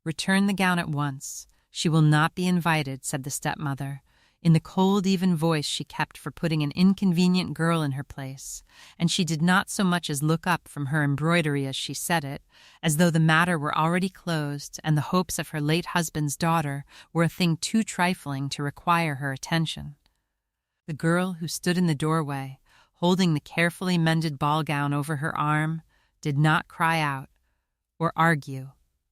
"Return the gown at once. She will not be invited," said the stepmother, in the cold, even voice she kept for putting an inconvenient girl in her place, and she did not so much as look up from her embroidery as she said it, as though the matter were already closed and the hopes of her late husband's daughter were a thing too trifling to require her attention. The girl who stood in the doorway, holding the carefully mended ball gown over her arm, did not cry out, or argue,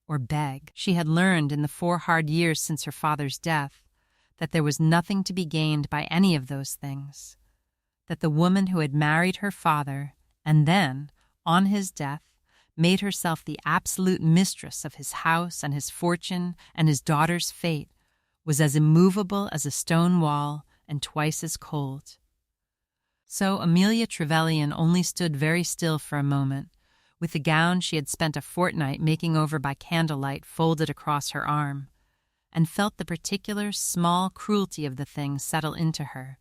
or beg. She had learned in the 4 hard years since her father's death that there was nothing to be gained by any of those things, that the woman who had married her father and then, on his death, made herself the absolute mistress of his house and his fortune and his daughter's fate was as immovable as a stone wall and twice as cold. So Amelia Trevelyan only stood very still for a moment, with the gown she had spent a fortnight making over by candlelight folded across her arm, and felt the particular small cruelty of the thing settle into her,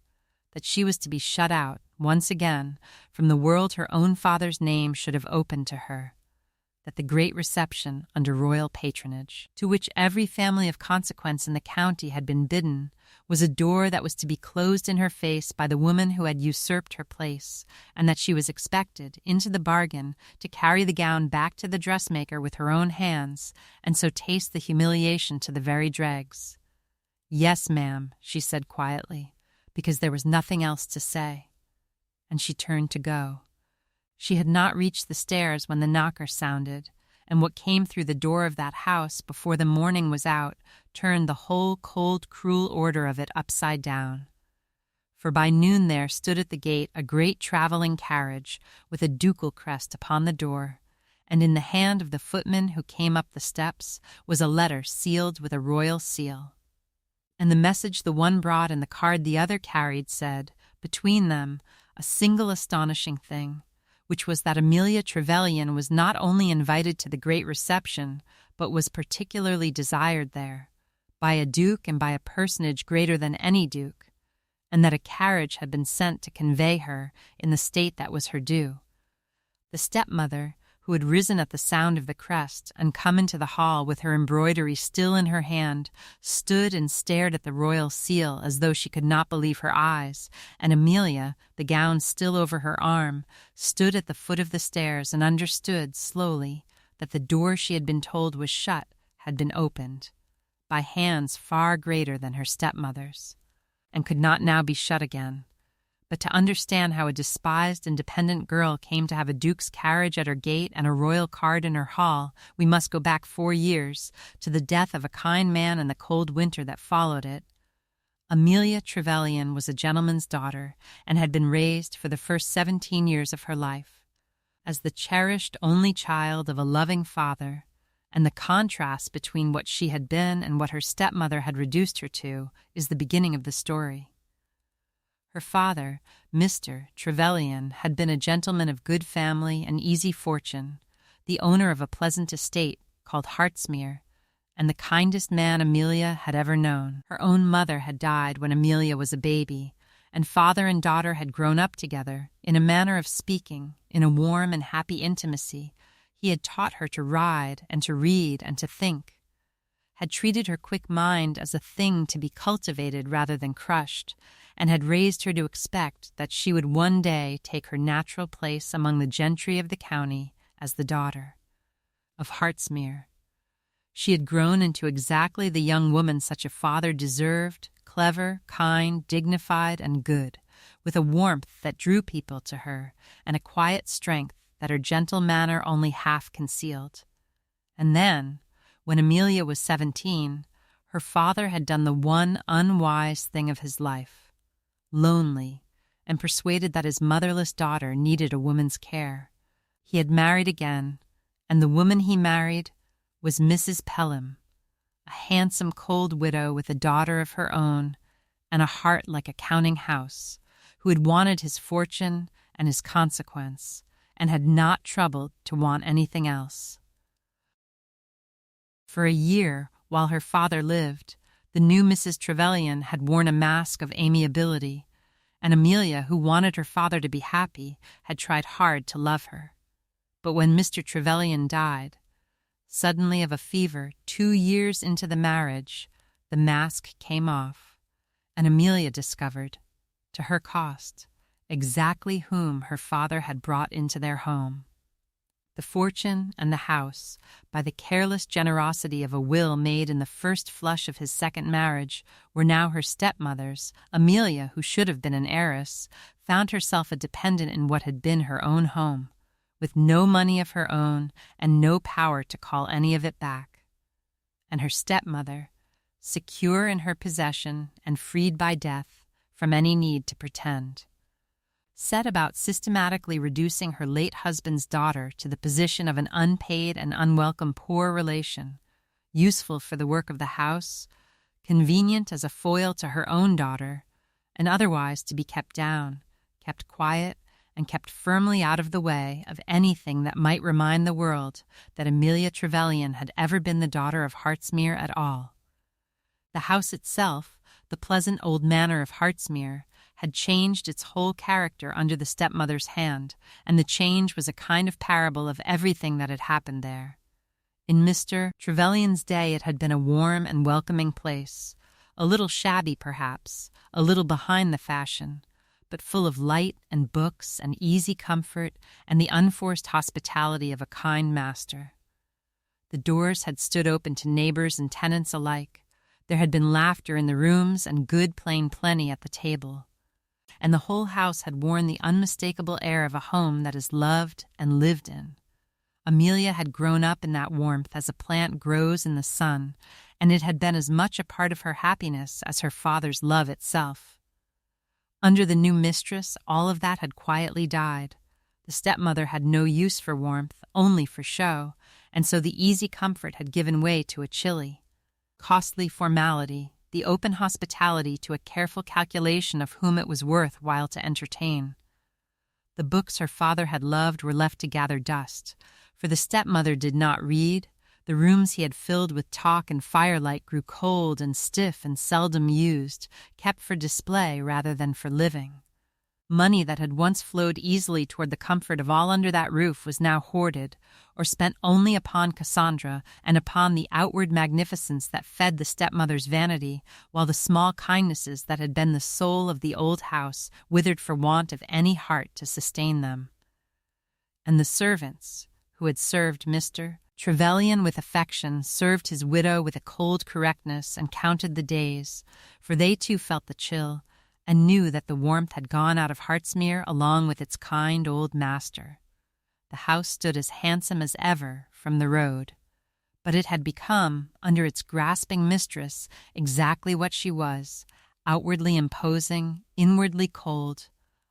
that she was to be shut out, once again, from the world her own father's name should have opened to her, that the great reception under royal patronage, to which every family of consequence in the county had been bidden, was a door that was to be closed in her face by the woman who had usurped her place, and that she was expected, into the bargain, to carry the gown back to the dressmaker with her own hands, and so taste the humiliation to the very dregs. "Yes, ma'am," she said quietly, because there was nothing else to say. And she turned to go. She had not reached the stairs when the knocker sounded, and what came through the door of that house before the morning was out turned the whole cold, cruel order of it upside down. For by noon there stood at the gate a great traveling carriage with a ducal crest upon the door, and in the hand of the footman who came up the steps was a letter sealed with a royal seal. And the message the one brought and the card the other carried said, between them, a single astonishing thing, which was that Amelia Trevelyan was not only invited to the great reception, but was particularly desired there, by a duke and by a personage greater than any duke, and that a carriage had been sent to convey her in the state that was her due. The stepmother, who had risen at the sound of the crest and come into the hall with her embroidery still in her hand, stood and stared at the royal seal as though she could not believe her eyes, and Amelia, the gown still over her arm, stood at the foot of the stairs and understood, slowly, that the door she had been told was shut had been opened, by hands far greater than her stepmother's, and could not now be shut again. But to understand how a despised and dependent girl came to have a duke's carriage at her gate and a royal card in her hall, we must go back 4 years, to the death of a kind man and the cold winter that followed it. Amelia Trevelyan was a gentleman's daughter, and had been raised for the first 17 years of her life as the cherished only child of a loving father, and the contrast between what she had been and what her stepmother had reduced her to is the beginning of the story. Her father, Mr. Trevelyan, had been a gentleman of good family and easy fortune, the owner of a pleasant estate called Hartsmere, and the kindest man Amelia had ever known. Her own mother had died when Amelia was a baby, and father and daughter had grown up together, in a manner of speaking, in a warm and happy intimacy. He had taught her to ride and to read and to think, had treated her quick mind as a thing to be cultivated rather than crushed, and had raised her to expect that she would one day take her natural place among the gentry of the county as the daughter of Hartsmere. She had grown into exactly the young woman such a father deserved, clever, kind, dignified, and good, with a warmth that drew people to her, and a quiet strength that her gentle manner only half concealed. And then, when Amelia was 17, her father had done the one unwise thing of his life, lonely, and persuaded that his motherless daughter needed a woman's care. He had married again, and the woman he married was Mrs. Pelham, a handsome cold widow with a daughter of her own and a heart like a counting house, who had wanted his fortune and his consequence, and had not troubled to want anything else. For a year, while her father lived, the new Mrs. Trevelyan had worn a mask of amiability, and Amelia, who wanted her father to be happy, had tried hard to love her. But when Mr. Trevelyan died, Suddenly, of a fever, 2 years into the marriage, the mask came off, and Amelia discovered, to her cost, exactly whom her father had brought into their home. The fortune and the house, by the careless generosity of a will made in the first flush of his second marriage, were now her stepmother's. Amelia, who should have been an heiress, found herself a dependent in what had been her own home, with no money of her own and no power to call any of it back. And her stepmother, secure in her possession and freed by death from any need to pretend, set about systematically reducing her late husband's daughter to the position of an unpaid and unwelcome poor relation, useful for the work of the house, convenient as a foil to her own daughter, and otherwise to be kept down, kept quiet, and kept firmly out of the way of anything that might remind the world that Amelia Trevelyan had ever been the daughter of Hartsmere at all. The house itself, the pleasant old manor of Hartsmere, had changed its whole character under the stepmother's hand, and the change was a kind of parable of everything that had happened there. In Mr. Trevelyan's day it had been a warm and welcoming place, a little shabby perhaps, a little behind the fashion, but full of light and books and easy comfort and the unforced hospitality of a kind master. The doors had stood open to neighbors and tenants alike. There had been laughter in the rooms and good plain plenty at the table, and the whole house had worn the unmistakable air of a home that is loved and lived in. Amelia had grown up in that warmth as a plant grows in the sun, and it had been as much a part of her happiness as her father's love itself. Under the new mistress, all of that had quietly died. The stepmother had no use for warmth, only for show, and so the easy comfort had given way to a chilly, costly formality, the open hospitality to a careful calculation of whom it was worth while to entertain. The books her father had loved were left to gather dust, for the stepmother did not read. The rooms he had filled with talk and firelight grew cold and stiff and seldom used, kept for display rather than for living. Money that had once flowed easily toward the comfort of all under that roof was now hoarded, or spent only upon Cassandra and upon the outward magnificence that fed the stepmother's vanity, while the small kindnesses that had been the soul of the old house withered for want of any heart to sustain them. And the servants, who had served Mr. Trevelyan with affection, served his widow with a cold correctness and counted the days, for they too felt the chill, and knew that the warmth had gone out of Hartsmere along with its kind old master. The house stood as handsome as ever from the road, but it had become, under its grasping mistress, exactly what she was, outwardly imposing, inwardly cold,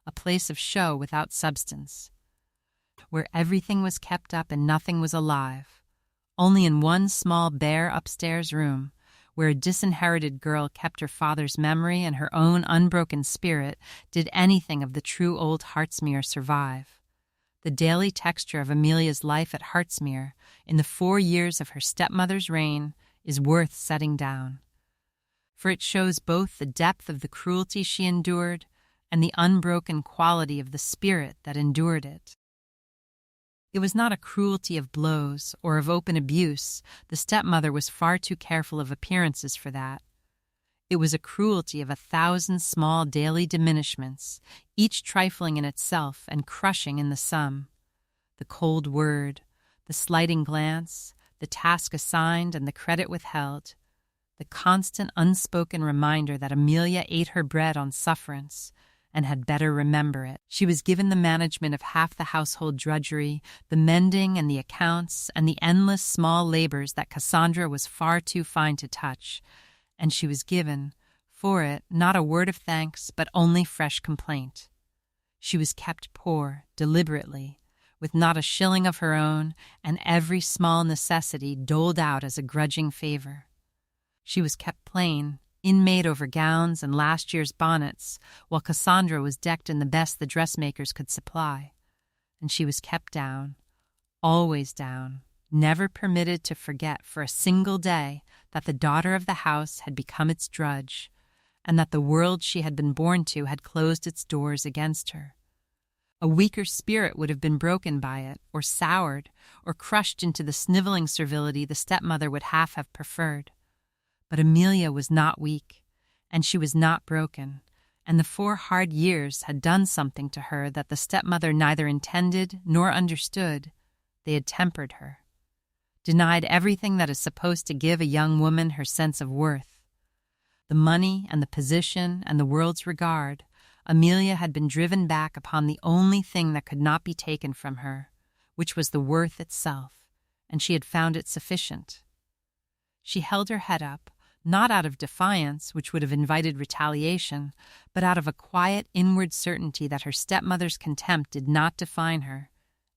a place of show without substance, where everything was kept up and nothing was alive. Only in one small bare upstairs room, where a disinherited girl kept her father's memory and her own unbroken spirit, did anything of the true old Hartsmere survive. The daily texture of Amelia's life at Hartsmere, in the 4 years of her stepmother's reign, is worth setting down, for it shows both the depth of the cruelty she endured and the unbroken quality of the spirit that endured it. It was not a cruelty of blows or of open abuse. The stepmother was far too careful of appearances for that. It was a cruelty of 1,000 small daily diminishments, each trifling in itself and crushing in the sum. The cold word, the slighting glance, the task assigned and the credit withheld, the constant unspoken reminder that Amelia ate her bread on sufferance, and had better remember it. She was given the management of half the household drudgery, the mending and the accounts, and the endless small labors that Cassandra was far too fine to touch, and she was given, for it, not a word of thanks, but only fresh complaint. She was kept poor, deliberately, with not a shilling of her own, and every small necessity doled out as a grudging favor. She was kept plain, inmate over gowns and last year's bonnets, while Cassandra was decked in the best the dressmakers could supply. And she was kept down, always down, never permitted to forget for a single day that the daughter of the house had become its drudge, and that the world she had been born to had closed its doors against her. A weaker spirit would have been broken by it, or soured, or crushed into the sniveling servility the stepmother would half have preferred. But Amelia was not weak, and she was not broken, and the 4 hard years had done something to her that the stepmother neither intended nor understood. They had tempered her, denied everything that is supposed to give a young woman her sense of worth. The money and the position and the world's regard, Amelia had been driven back upon the only thing that could not be taken from her, which was the worth itself, and she had found it sufficient. She held her head up, not out of defiance, which would have invited retaliation, but out of a quiet inward certainty that her stepmother's contempt did not define her,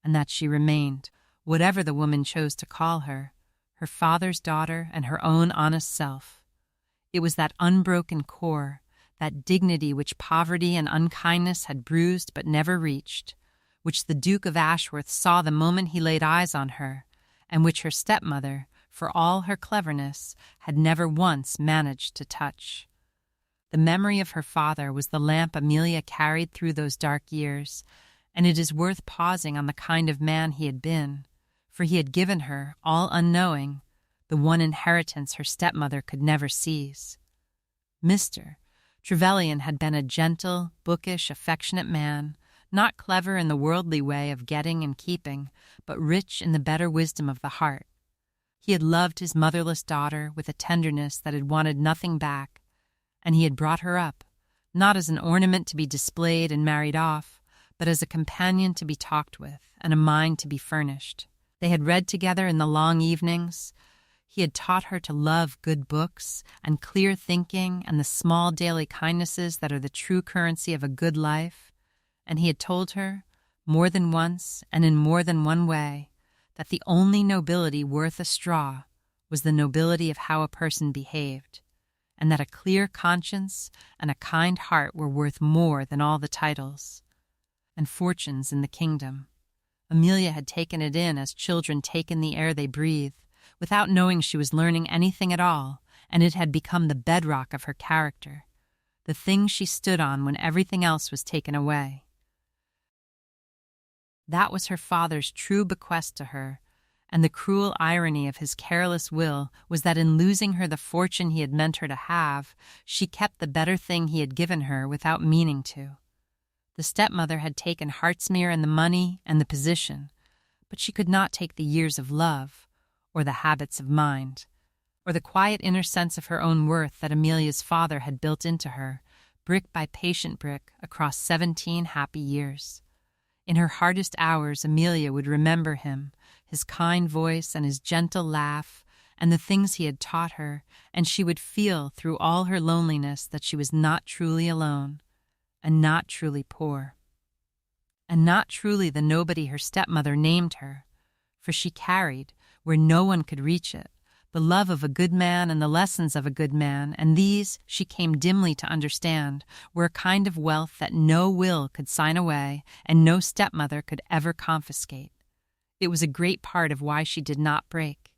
and that she remained, whatever the woman chose to call her, her father's daughter and her own honest self. It was that unbroken core, that dignity which poverty and unkindness had bruised but never reached, which the Duke of Ashworth saw the moment he laid eyes on her, and which her stepmother, for all her cleverness, had never once managed to touch. The memory of her father was the lamp Amelia carried through those dark years, and it is worth pausing on the kind of man he had been, for he had given her, all unknowing, the one inheritance her stepmother could never seize. Mr. Trevelyan had been a gentle, bookish, affectionate man, not clever in the worldly way of getting and keeping, but rich in the better wisdom of the heart. He had loved his motherless daughter with a tenderness that had wanted nothing back, and he had brought her up, not as an ornament to be displayed and married off, but as a companion to be talked with and a mind to be furnished. They had read together in the long evenings. He had taught her to love good books and clear thinking and the small daily kindnesses that are the true currency of a good life, and he had told her, more than once and in more than one way, that the only nobility worth a straw was the nobility of how a person behaved, and that a clear conscience and a kind heart were worth more than all the titles and fortunes in the kingdom. Amelia had taken it in as children take in the air they breathe, without knowing she was learning anything at all, and it had become the bedrock of her character, the thing she stood on when everything else was taken away. That was her father's true bequest to her, and the cruel irony of his careless will was that in losing her the fortune he had meant her to have, she kept the better thing he had given her without meaning to. The stepmother had taken Hartsmere and the money and the position, but she could not take the years of love, or the habits of mind, or the quiet inner sense of her own worth that Amelia's father had built into her, brick by patient brick, across 17 happy years. In her hardest hours, Amelia would remember him, his kind voice and his gentle laugh, and the things he had taught her, and she would feel through all her loneliness that she was not truly alone, and not truly poor, and not truly the nobody her stepmother named her, for she carried, where no one could reach it, the love of a good man and the lessons of a good man, and these, she came dimly to understand, were a kind of wealth that no will could sign away and no stepmother could ever confiscate. It was a great part of why she did not break.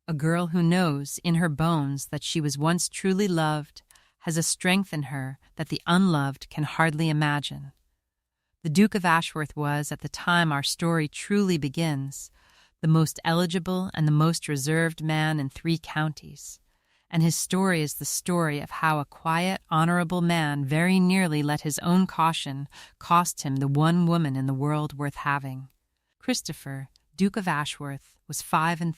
A girl who knows in her bones that she was once truly loved has a strength in her that the unloved can hardly imagine. The Duke of Ashworth was, at the time our story truly begins, the most eligible and the most reserved man in 3 counties, and his story is the story of how a quiet, honourable man very nearly let his own caution cost him the one woman in the world worth having. Christopher, Duke of Ashworth, was 35,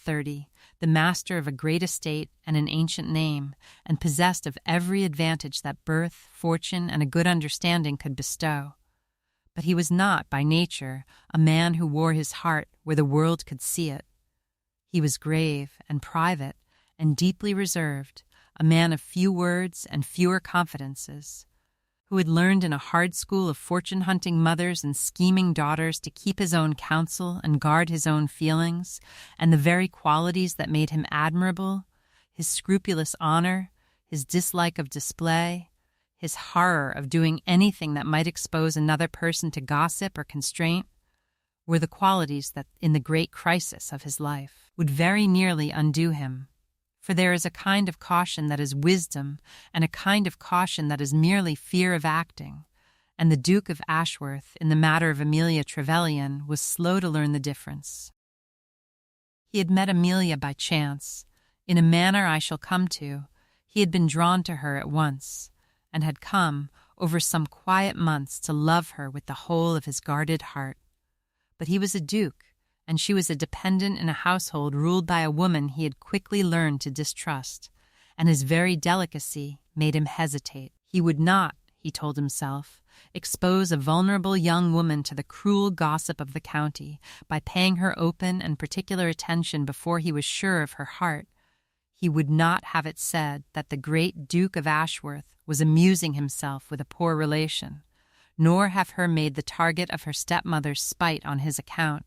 the master of a great estate and an ancient name, and possessed of every advantage that birth, fortune, and a good understanding could bestow. But he was not, by nature, a man who wore his heart where the world could see it. He was grave and private and deeply reserved, a man of few words and fewer confidences, who had learned in a hard school of fortune-hunting mothers and scheming daughters to keep his own counsel and guard his own feelings, and the very qualities that made him admirable, his scrupulous honor, his dislike of display, his horror of doing anything that might expose another person to gossip or constraint, were the qualities that, in the great crisis of his life, would very nearly undo him. For there is a kind of caution that is wisdom, and a kind of caution that is merely fear of acting, and the Duke of Ashworth, in the matter of Amelia Trevelyan, was slow to learn the difference. He had met Amelia by chance. In a manner I shall come to, he had been drawn to her at once, and had come, over some quiet months, to love her with the whole of his guarded heart. But he was a duke, and she was a dependent in a household ruled by a woman he had quickly learned to distrust, and his very delicacy made him hesitate. He would not, he told himself, expose a vulnerable young woman to the cruel gossip of the county by paying her open and particular attention before he was sure of her heart. He would not have it said that the great Duke of Ashworth was amusing himself with a poor relation, nor have her made the target of her stepmother's spite on his account,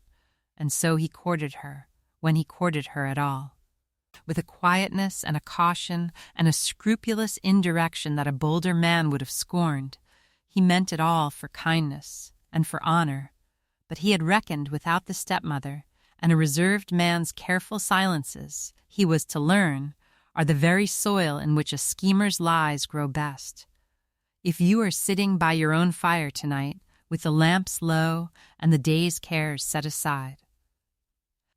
and so he courted her, when he courted her at all, with a quietness and a caution and a scrupulous indirection that a bolder man would have scorned. He meant it all for kindness and for honor, but he had reckoned without the stepmother, and a reserved man's careful silences, he was to learn, are the very soil in which a schemer's lies grow best. If you are sitting by your own fire tonight, with the lamps low and the day's cares set aside,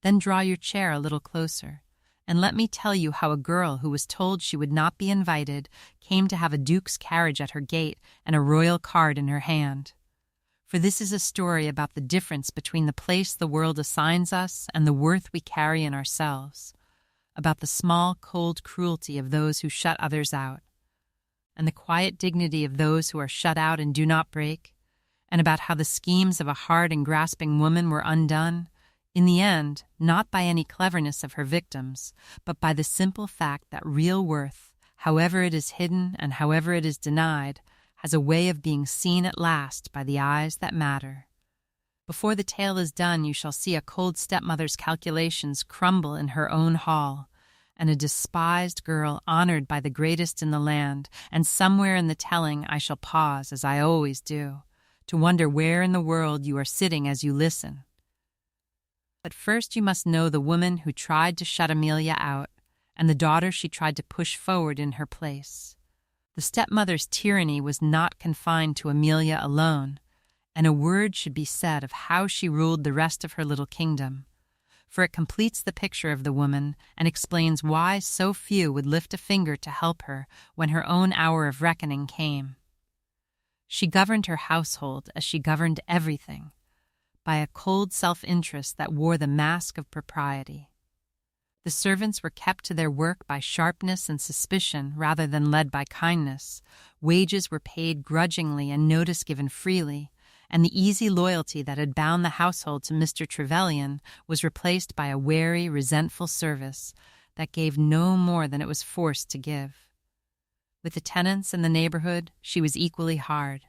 then draw your chair a little closer, and let me tell you how a girl who was told she would not be invited came to have a duke's carriage at her gate and a royal card in her hand. For this is a story about the difference between the place the world assigns us and the worth we carry in ourselves, about the small, cold cruelty of those who shut others out, and the quiet dignity of those who are shut out and do not break, and about how the schemes of a hard and grasping woman were undone, in the end, not by any cleverness of her victims, but by the simple fact that real worth, however it is hidden and however it is denied, has a way of being seen at last by the eyes that matter. Before the tale is done, you shall see a cold stepmother's calculations crumble in her own hall, and a despised girl honored by the greatest in the land, and somewhere in the telling I shall pause, as I always do, to wonder where in the world you are sitting as you listen. But first you must know the woman who tried to shut Amelia out, and the daughter she tried to push forward in her place. The stepmother's tyranny was not confined to Amelia alone, and a word should be said of how she ruled the rest of her little kingdom, for it completes the picture of the woman and explains why so few would lift a finger to help her when her own hour of reckoning came. She governed her household as she governed everything, by a cold self-interest that wore the mask of propriety. The servants were kept to their work by sharpness and suspicion rather than led by kindness. Wages were paid grudgingly and notice given freely, and the easy loyalty that had bound the household to Mr. Trevelyan was replaced by a wary, resentful service that gave no more than it was forced to give. With the tenants in the neighborhood, she was equally hard,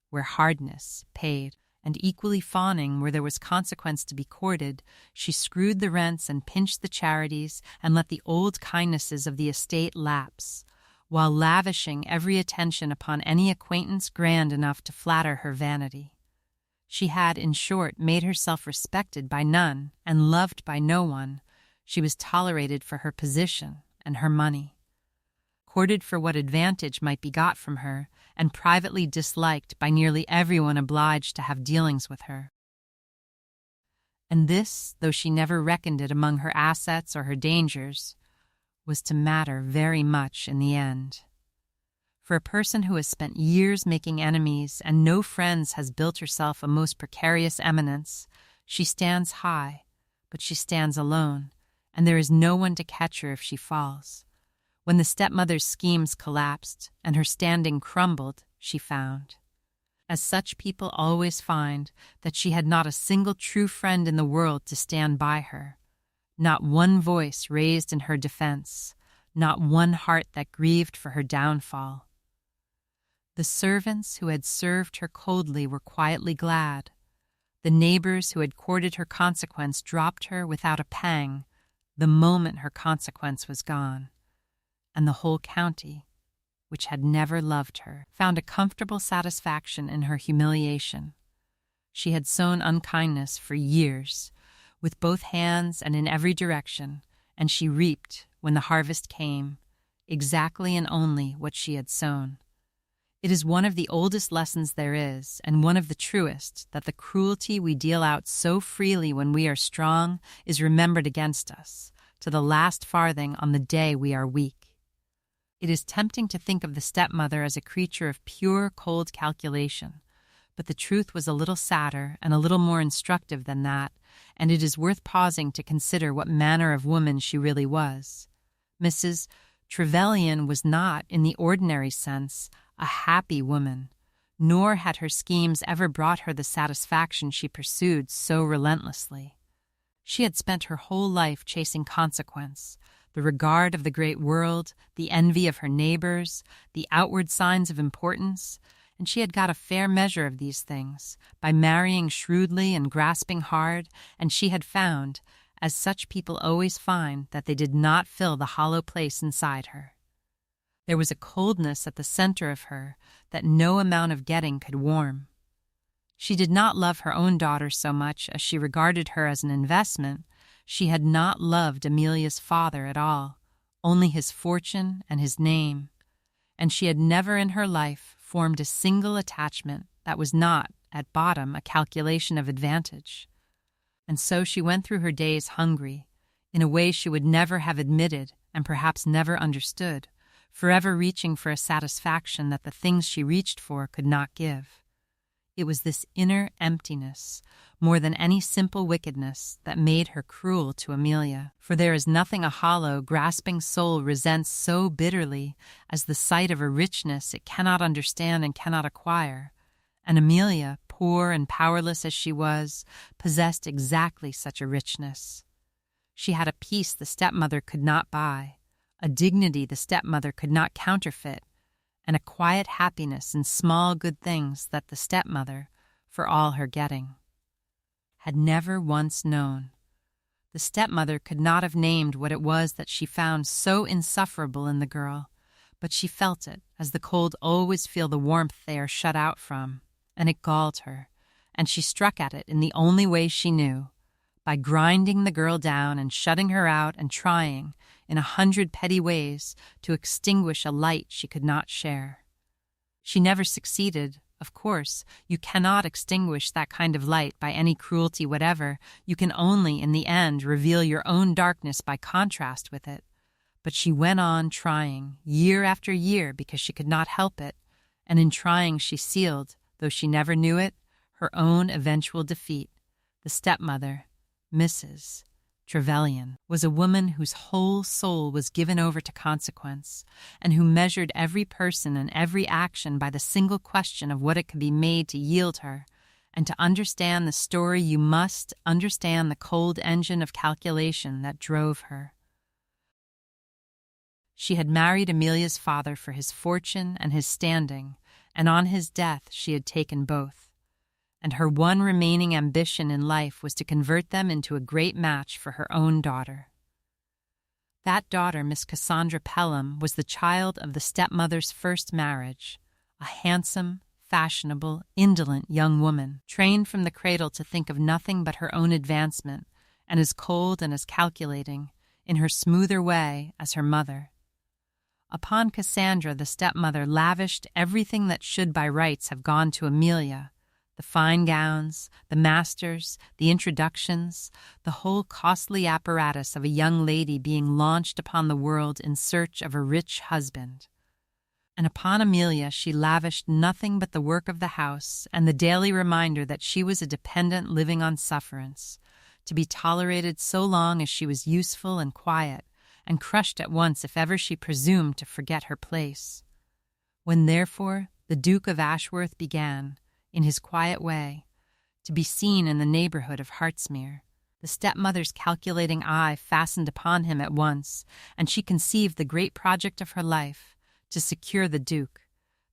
where hardness paid, and equally fawning where there was consequence to be courted. She screwed the rents and pinched the charities and let the old kindnesses of the estate lapse, while lavishing every attention upon any acquaintance grand enough to flatter her vanity. She had, in short, made herself respected by none and loved by no one. She was tolerated for her position and her money, courted for what advantage might be got from her, and privately disliked by nearly everyone obliged to have dealings with her. And this, though she never reckoned it among her assets or her dangers, was to matter very much in the end. For a person who has spent years making enemies and no friends has built herself a most precarious eminence, she stands high, but she stands alone, and there is no one to catch her if she falls. When the stepmother's schemes collapsed and her standing crumbled, she found, as such people always find, that she had not a single true friend in the world to stand by her, not one voice raised in her defense, not one heart that grieved for her downfall. The servants who had served her coldly were quietly glad. The neighbors who had courted her consequence dropped her without a pang the moment her consequence was gone. And the whole county, which had never loved her, found a comfortable satisfaction in her humiliation. She had sown unkindness for years, with both hands and in every direction, and she reaped, when the harvest came, exactly and only what she had sown. It is one of the oldest lessons there is, and one of the truest, that the cruelty we deal out so freely when we are strong is remembered against us, to the last farthing on the day we are weak. It is tempting to think of the stepmother as a creature of pure, cold calculation, but the truth was a little sadder and a little more instructive than that, and it is worth pausing to consider what manner of woman she really was. Mrs. Trevelyan was not, in the ordinary sense, a happy woman, nor had her schemes ever brought her the satisfaction she pursued so relentlessly. She had spent her whole life chasing consequence, the regard of the great world, the envy of her neighbors, the outward signs of importance, and she had got a fair measure of these things by marrying shrewdly and grasping hard, and she had found, as such people always find, that they did not fill the hollow place inside her. There was a coldness at the center of her that no amount of getting could warm. She did not love her own daughter so much as she regarded her as an investment. She had not loved Amelia's father at all, only his fortune and his name, and she had never in her life formed a single attachment that was not, at bottom, a calculation of advantage. And so she went through her days hungry, in a way she would never have admitted and perhaps never understood, forever reaching for a satisfaction that the things she reached for could not give. It was this inner emptiness, more than any simple wickedness, that made her cruel to Amelia, for there is nothing a hollow, grasping soul resents so bitterly as the sight of a richness it cannot understand and cannot acquire, and Amelia, poor and powerless as she was, possessed exactly such a richness. She had a peace the stepmother could not buy, a dignity the stepmother could not counterfeit, and a quiet happiness in small good things that the stepmother, for all her getting, had never once known. The stepmother could not have named what it was that she found so insufferable in the girl, but she felt it, as the cold always feel the warmth they are shut out from, and it galled her, and she struck at it in the only way she knew, by grinding the girl down and shutting her out and trying, in 100 petty ways, to extinguish a light she could not share. She never succeeded. Of course, you cannot extinguish that kind of light by any cruelty whatever. You can only, in the end, reveal your own darkness by contrast with it. But she went on trying, year after year, because she could not help it, and in trying she sealed, though she never knew it, her own eventual defeat. The stepmother, Mrs. Trevelyan, was a woman whose whole soul was given over to consequence, and who measured every person and every action by the single question of what it could be made to yield her, and to understand the story you must understand the cold engine of calculation that drove her. She had married Amelia's father for his fortune and his standing, and on his death she had taken both. And her one remaining ambition in life was to convert them into a great match for her own daughter. That daughter, Miss Cassandra Pelham, was the child of the stepmother's first marriage, a handsome, fashionable, indolent young woman, trained from the cradle to think of nothing but her own advancement, and as cold and as calculating, in her smoother way, as her mother. Upon Cassandra the stepmother lavished everything that should by rights have gone to Amelia, the fine gowns, the masters, the introductions, the whole costly apparatus of a young lady being launched upon the world in search of a rich husband. And upon Amelia she lavished nothing but the work of the house and the daily reminder that she was a dependent living on sufferance, to be tolerated so long as she was useful and quiet, and crushed at once if ever she presumed to forget her place. When, therefore, the Duke of Ashworth began, in his quiet way, to be seen in the neighborhood of Hartsmere, the stepmother's calculating eye fastened upon him at once, and she conceived the great project of her life, to secure the Duke,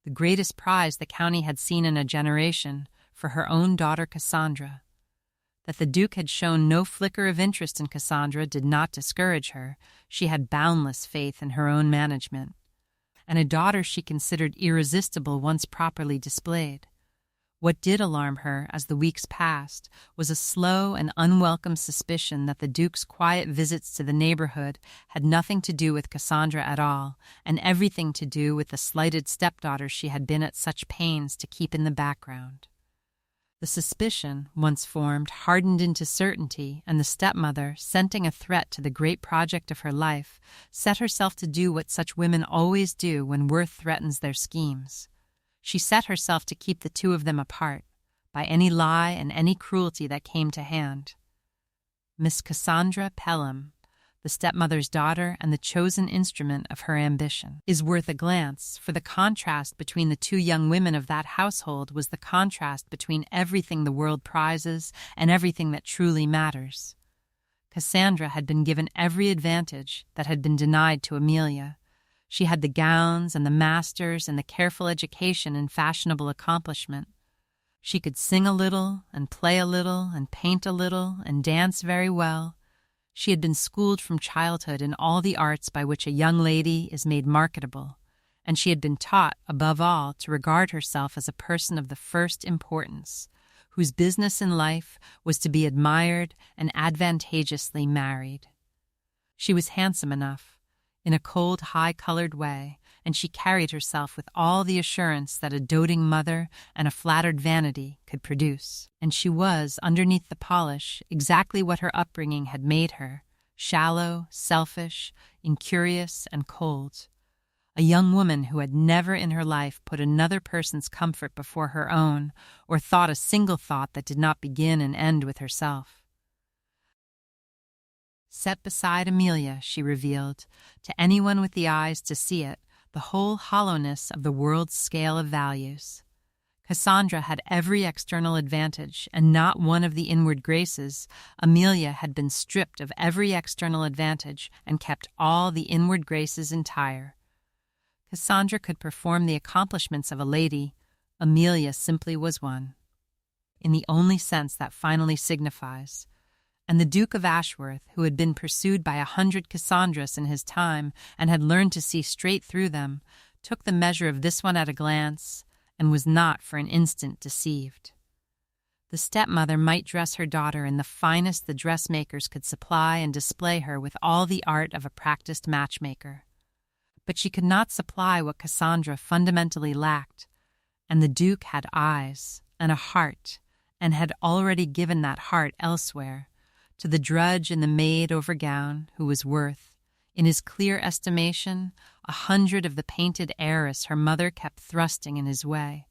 the greatest prize the county had seen in a generation, for her own daughter Cassandra. That the Duke had shown no flicker of interest in Cassandra did not discourage her. She had boundless faith in her own management, and a daughter she considered irresistible once properly displayed. What did alarm her as the weeks passed was a slow and unwelcome suspicion that the Duke's quiet visits to the neighborhood had nothing to do with Cassandra at all, and everything to do with the slighted stepdaughter she had been at such pains to keep in the background. The suspicion, once formed, hardened into certainty, and the stepmother, scenting a threat to the great project of her life, set herself to do what such women always do when worth threatens their schemes. She set herself to keep the two of them apart, by any lie and any cruelty that came to hand. Miss Cassandra Pelham, the stepmother's daughter and the chosen instrument of her ambition, is worth a glance, for the contrast between the two young women of that household was the contrast between everything the world prizes and everything that truly matters. Cassandra had been given every advantage that had been denied to Amelia. She had the gowns and the masters and the careful education and fashionable accomplishment. She could sing a little and play a little and paint a little and dance very well. She had been schooled from childhood in all the arts by which a young lady is made marketable, and she had been taught, above all, to regard herself as a person of the first importance, whose business in life was to be admired and advantageously married. She was handsome enough, in a cold, high-colored way, and she carried herself with all the assurance that a doting mother and a flattered vanity could produce. And she was, underneath the polish, exactly what her upbringing had made her: shallow, selfish, incurious, and cold. A young woman who had never in her life put another person's comfort before her own, or thought a single thought that did not begin and end with herself. Set beside Amelia, she revealed, to anyone with the eyes to see it, the whole hollowness of the world's scale of values. Cassandra had every external advantage, and not one of the inward graces. Amelia had been stripped of every external advantage and kept all the inward graces entire. Cassandra could perform the accomplishments of a lady. Amelia simply was one, in the only sense that finally signifies. And the Duke of Ashworth, who had been pursued by 100 Cassandras in his time and had learned to see straight through them, took the measure of this one at a glance and was not for an instant deceived. The stepmother might dress her daughter in the finest the dressmakers could supply and display her with all the art of a practiced matchmaker. But she could not supply what Cassandra fundamentally lacked, and the Duke had eyes and a heart, and had already given that heart elsewhere, to the drudge in the made-over gown, who was worth, in his clear estimation, 100 of the painted heiress her mother kept thrusting in his way.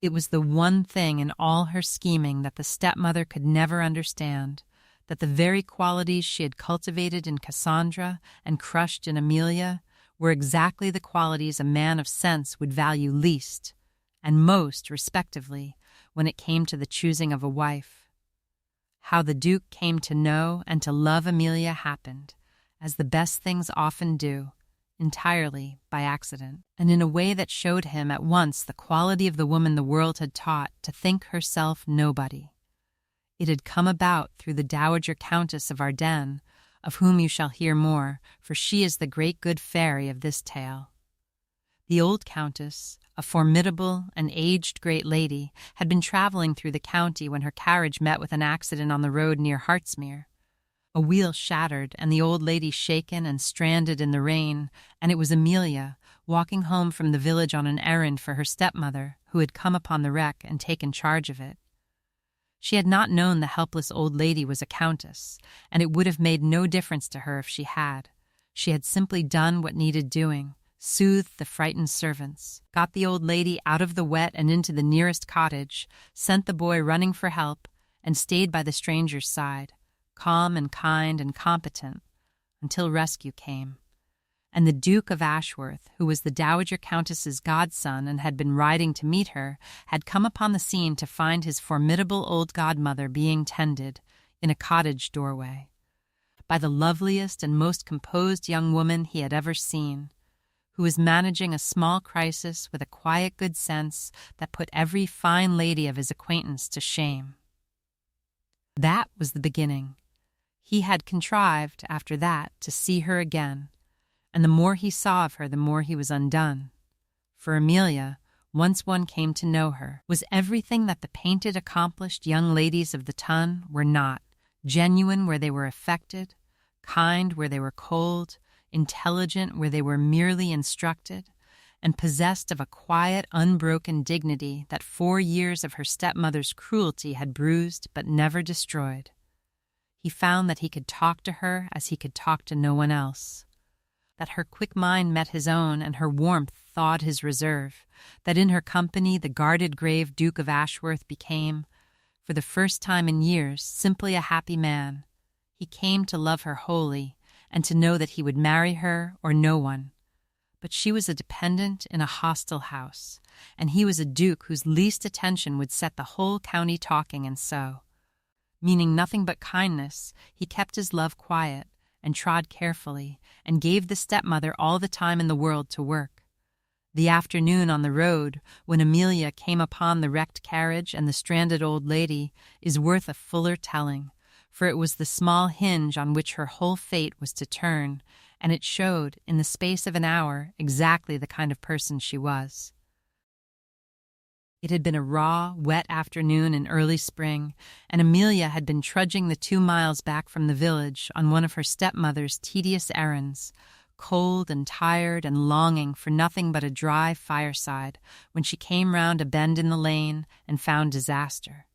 It was the one thing in all her scheming that the stepmother could never understand, that the very qualities she had cultivated in Cassandra and crushed in Amelia were exactly the qualities a man of sense would value least and most, respectively, when it came to the choosing of a wife. How the Duke came to know and to love Amelia happened, as the best things often do, entirely by accident, and in a way that showed him at once the quality of the woman the world had taught to think herself nobody. It had come about through the Dowager Countess of Ardennes, of whom you shall hear more, for she is the great good fairy of this tale. The old countess, a formidable and aged great lady, had been traveling through the county when her carriage met with an accident on the road near Hartsmere. A wheel shattered, and the old lady shaken and stranded in the rain, and it was Amelia, walking home from the village on an errand for her stepmother, who had come upon the wreck and taken charge of it. She had not known the helpless old lady was a countess, and it would have made no difference to her if she had. She had simply done what needed doing, soothed the frightened servants, got the old lady out of the wet and into the nearest cottage, sent the boy running for help, and stayed by the stranger's side, calm and kind and competent, until rescue came. And the Duke of Ashworth, who was the Dowager Countess's godson and had been riding to meet her, had come upon the scene to find his formidable old godmother being tended, in a cottage doorway, by the loveliest and most composed young woman he had ever seen, who was managing a small crisis with a quiet good sense that put every fine lady of his acquaintance to shame. That was the beginning. He had contrived, after that, to see her again, and the more he saw of her, the more he was undone. For Amelia, once one came to know her, was everything that the painted, accomplished young ladies of the ton were not, genuine where they were affected, kind where they were cold, intelligent where they were merely instructed, and possessed of a quiet, unbroken dignity that 4 years of her stepmother's cruelty had bruised but never destroyed. He found that he could talk to her as he could talk to no one else, that her quick mind met his own and her warmth thawed his reserve, that in her company the guarded grave Duke of Ashworth became, for the first time in years, simply a happy man. He came to love her wholly and to know that he would marry her or no one. But she was a dependent in a hostile house, and he was a duke whose least attention would set the whole county talking, and so, meaning nothing but kindness, he kept his love quiet and trod carefully and gave the stepmother all the time in the world to work. The afternoon on the road, when Amelia came upon the wrecked carriage and the stranded old lady, is worth a fuller telling, for it was the small hinge on which her whole fate was to turn, and it showed, in the space of an hour, exactly the kind of person she was. It had been a raw, wet afternoon in early spring, and Amelia had been trudging the 2 miles back from the village on one of her stepmother's tedious errands, cold and tired and longing for nothing but a dry fireside, when she came round a bend in the lane and found disaster.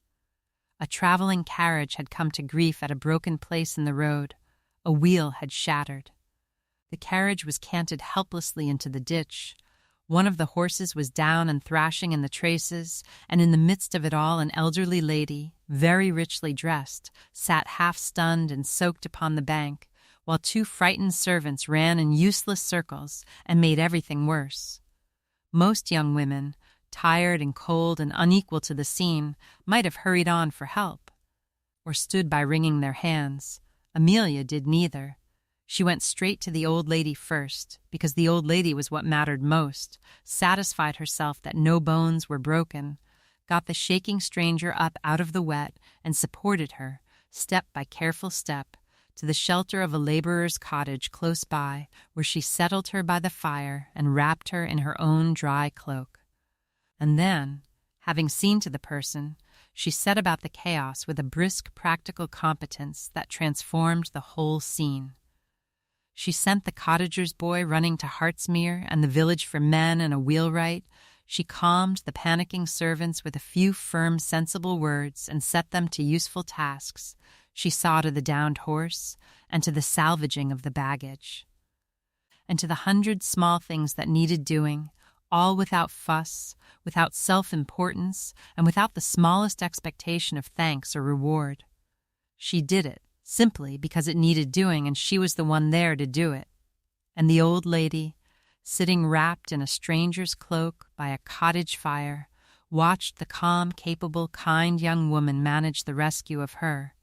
A traveling carriage had come to grief at a broken place in the road. A wheel had shattered. The carriage was canted helplessly into the ditch. One of the horses was down and thrashing in the traces, and in the midst of it all an elderly lady, very richly dressed, sat half-stunned and soaked upon the bank, while 2 frightened servants ran in useless circles and made everything worse. Most young women, tired and cold and unequal to the scene, might have hurried on for help, or stood by wringing their hands. Amelia did neither. She went straight to the old lady first, because the old lady was what mattered most, satisfied herself that no bones were broken, got the shaking stranger up out of the wet, and supported her, step by careful step, to the shelter of a laborer's cottage close by, where she settled her by the fire and wrapped her in her own dry cloak. And then, having seen to the person, she set about the chaos with a brisk, practical competence that transformed the whole scene. She sent the cottager's boy running to Hartsmere and the village for men and a wheelwright. She calmed the panicking servants with a few firm, sensible words and set them to useful tasks. She saw to the downed horse and to the salvaging of the baggage, and to the 100 small things that needed doing, all without fuss, without self-importance, and without the smallest expectation of thanks or reward. She did it, simply because it needed doing, and she was the one there to do it. And the old lady, sitting wrapped in a stranger's cloak by a cottage fire, watched the calm, capable, kind young woman manage the rescue of her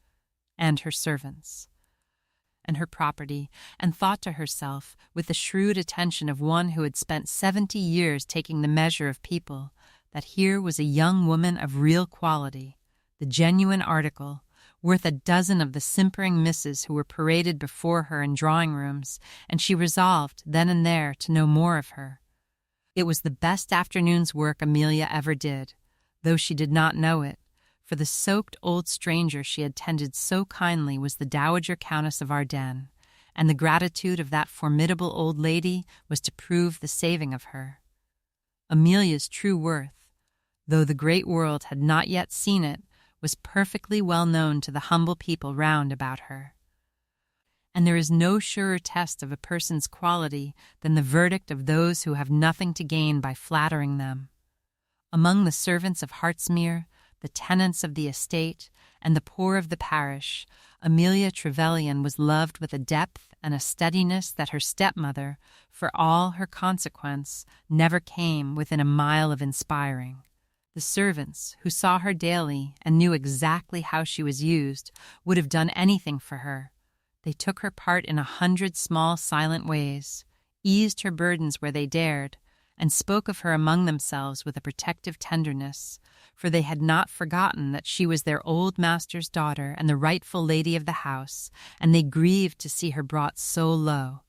and her servants and her property, and thought to herself, with the shrewd attention of one who had spent 70 years taking the measure of people, that here was a young woman of real quality, the genuine article, worth a dozen of the simpering misses who were paraded before her in drawing-rooms, and she resolved, then and there, to know more of her. It was the best afternoon's work Amelia ever did, though she did not know it, for the soaked old stranger she had tended so kindly was the Dowager Countess of Ardennes, and the gratitude of that formidable old lady was to prove the saving of her. Amelia's true worth, though the great world had not yet seen it, was perfectly well known to the humble people round about her. And there is no surer test of a person's quality than the verdict of those who have nothing to gain by flattering them. Among the servants of Hartsmere, the tenants of the estate, and the poor of the parish, Amelia Trevelyan was loved with a depth and a steadiness that her stepmother, for all her consequence, never came within a mile of inspiring. The servants, who saw her daily and knew exactly how she was used, would have done anything for her. They took her part in 100 small, silent ways, eased her burdens where they dared, and spoke of her among themselves with a protective tenderness, for they had not forgotten that she was their old master's daughter and the rightful lady of the house, and they grieved to see her brought so low.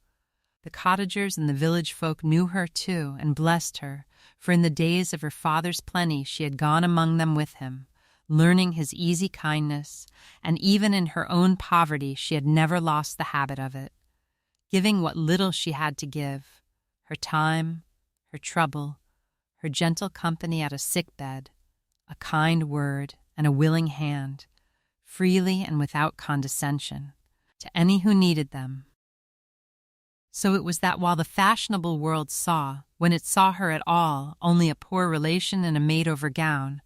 The cottagers and the village folk knew her too and blessed her, for in the days of her father's plenty she had gone among them with him, learning his easy kindness, and even in her own poverty she had never lost the habit of it, giving what little she had to give, her time, her trouble, her gentle company at a sick-bed, a kind word, and a willing hand, freely and without condescension, to any who needed them. So it was that while the fashionable world saw, when it saw her at all, only a poor relation in a made-over gown,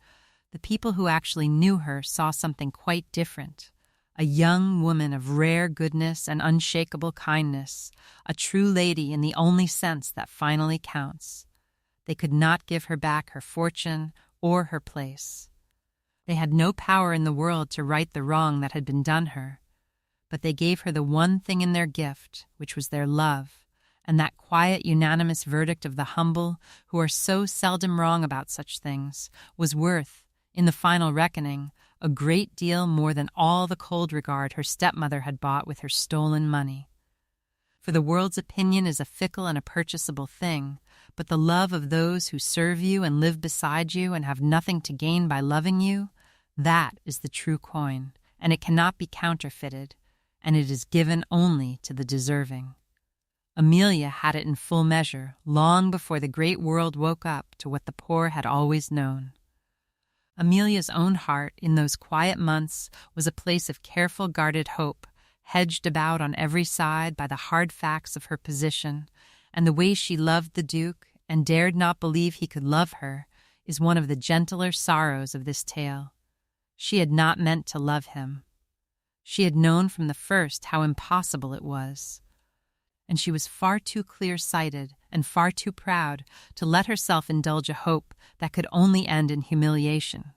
the people who actually knew her saw something quite different, a young woman of rare goodness and unshakable kindness, a true lady in the only sense that finally counts. They could not give her back her fortune or her place. They had no power in the world to right the wrong that had been done her, but they gave her the one thing in their gift, which was their love, and that quiet, unanimous verdict of the humble, who are so seldom wrong about such things, was worth, in the final reckoning, a great deal more than all the cold regard her stepmother had bought with her stolen money. For the world's opinion is a fickle and a purchasable thing, but the love of those who serve you and live beside you and have nothing to gain by loving you, that is the true coin, and it cannot be counterfeited, and it is given only to the deserving. Amelia had it in full measure, long before the great world woke up to what the poor had always known. Amelia's own heart, in those quiet months, was a place of careful, guarded hope, hedged about on every side by the hard facts of her position, and the way she loved the Duke and dared not believe he could love her is one of the gentler sorrows of this tale. She had not meant to love him. She had known from the first how impossible it was, and she was far too clear-sighted and far too proud to let herself indulge a hope that could only end in humiliation.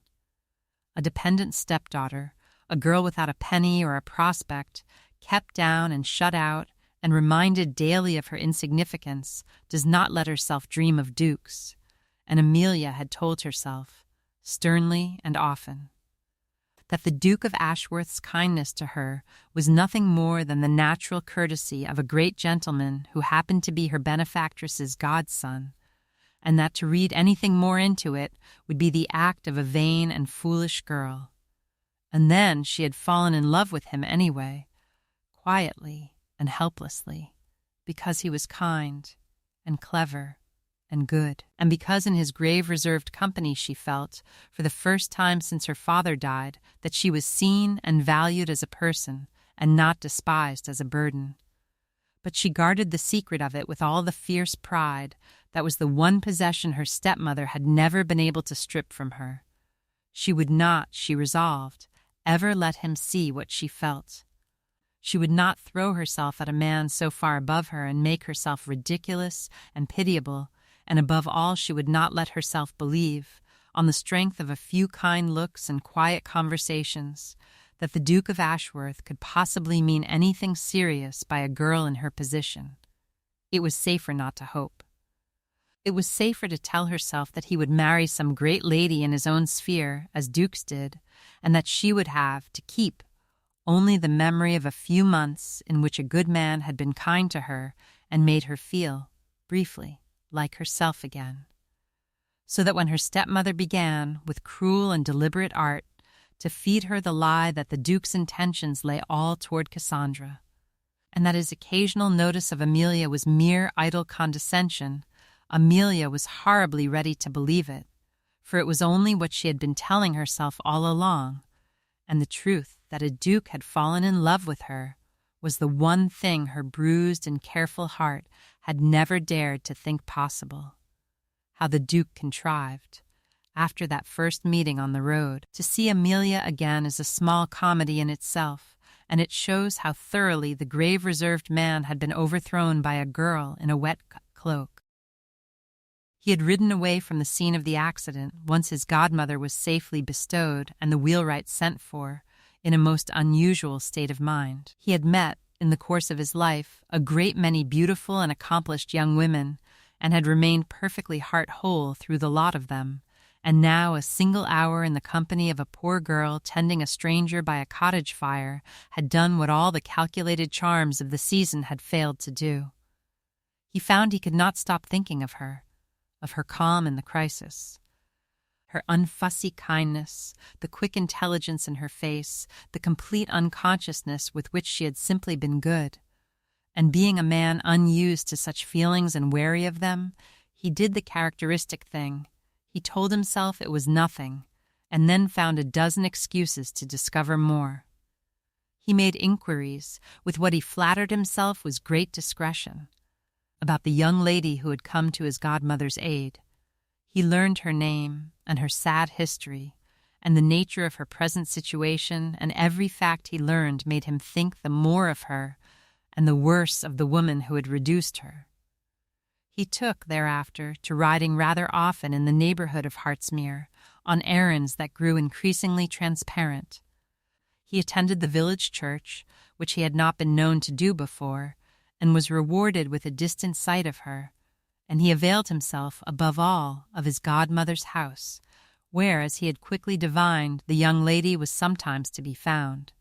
A dependent stepdaughter, a girl without a penny or a prospect, kept down and shut out and reminded daily of her insignificance, does not let herself dream of dukes, and Amelia had told herself, sternly and often, that the Duke of Ashworth's kindness to her was nothing more than the natural courtesy of a great gentleman who happened to be her benefactress's godson, and that to read anything more into it would be the act of a vain and foolish girl. And then she had fallen in love with him anyway, quietly and helplessly, because he was kind and clever and good, and because in his grave reserved company she felt, for the first time since her father died, that she was seen and valued as a person and not despised as a burden. But she guarded the secret of it with all the fierce pride that was the one possession her stepmother had never been able to strip from her. She would not, she resolved, ever let him see what she felt. She would not throw herself at a man so far above her and make herself ridiculous and pitiable, and above all she would not let herself believe, on the strength of a few kind looks and quiet conversations, that the Duke of Ashworth could possibly mean anything serious by a girl in her position. It was safer not to hope. It was safer to tell herself that he would marry some great lady in his own sphere, as dukes did, and that she would have, to keep, only the memory of a few months in which a good man had been kind to her and made her feel, briefly, like herself again. So that when her stepmother began, with cruel and deliberate art, to feed her the lie that the Duke's intentions lay all toward Cassandra, and that his occasional notice of Amelia was mere idle condescension, Amelia was horribly ready to believe it, for it was only what she had been telling herself all along, and the truth that a duke had fallen in love with her was the one thing her bruised and careful heart had never dared to think possible. How the Duke contrived, after that first meeting on the road, to see Amelia again is a small comedy in itself, and it shows how thoroughly the grave reserved man had been overthrown by a girl in a wet cloak. He had ridden away from the scene of the accident, once his godmother was safely bestowed and the wheelwright sent for, in a most unusual state of mind. He had met, in the course of his life, a great many beautiful and accomplished young women, and had remained perfectly heart-whole through the lot of them, and now a single hour in the company of a poor girl tending a stranger by a cottage fire had done what all the calculated charms of the season had failed to do. He found he could not stop thinking of her, of her calm in the crisis. Her unfussy kindness, the quick intelligence in her face, the complete unconsciousness with which she had simply been good. And being a man unused to such feelings and wary of them, he did the characteristic thing. He told himself it was nothing, and then found a dozen excuses to discover more. He made inquiries, with what he flattered himself was great discretion, about the young lady who had come to his godmother's aid. He learned her name and her sad history, and the nature of her present situation, and every fact he learned made him think the more of her and the worse of the woman who had reduced her. He took, thereafter, to riding rather often in the neighborhood of Hartsmere, on errands that grew increasingly transparent. He attended the village church, which he had not been known to do before, and was rewarded with a distant sight of her, and he availed himself, above all, of his godmother's house, where, as he had quickly divined, the young lady was sometimes to be found.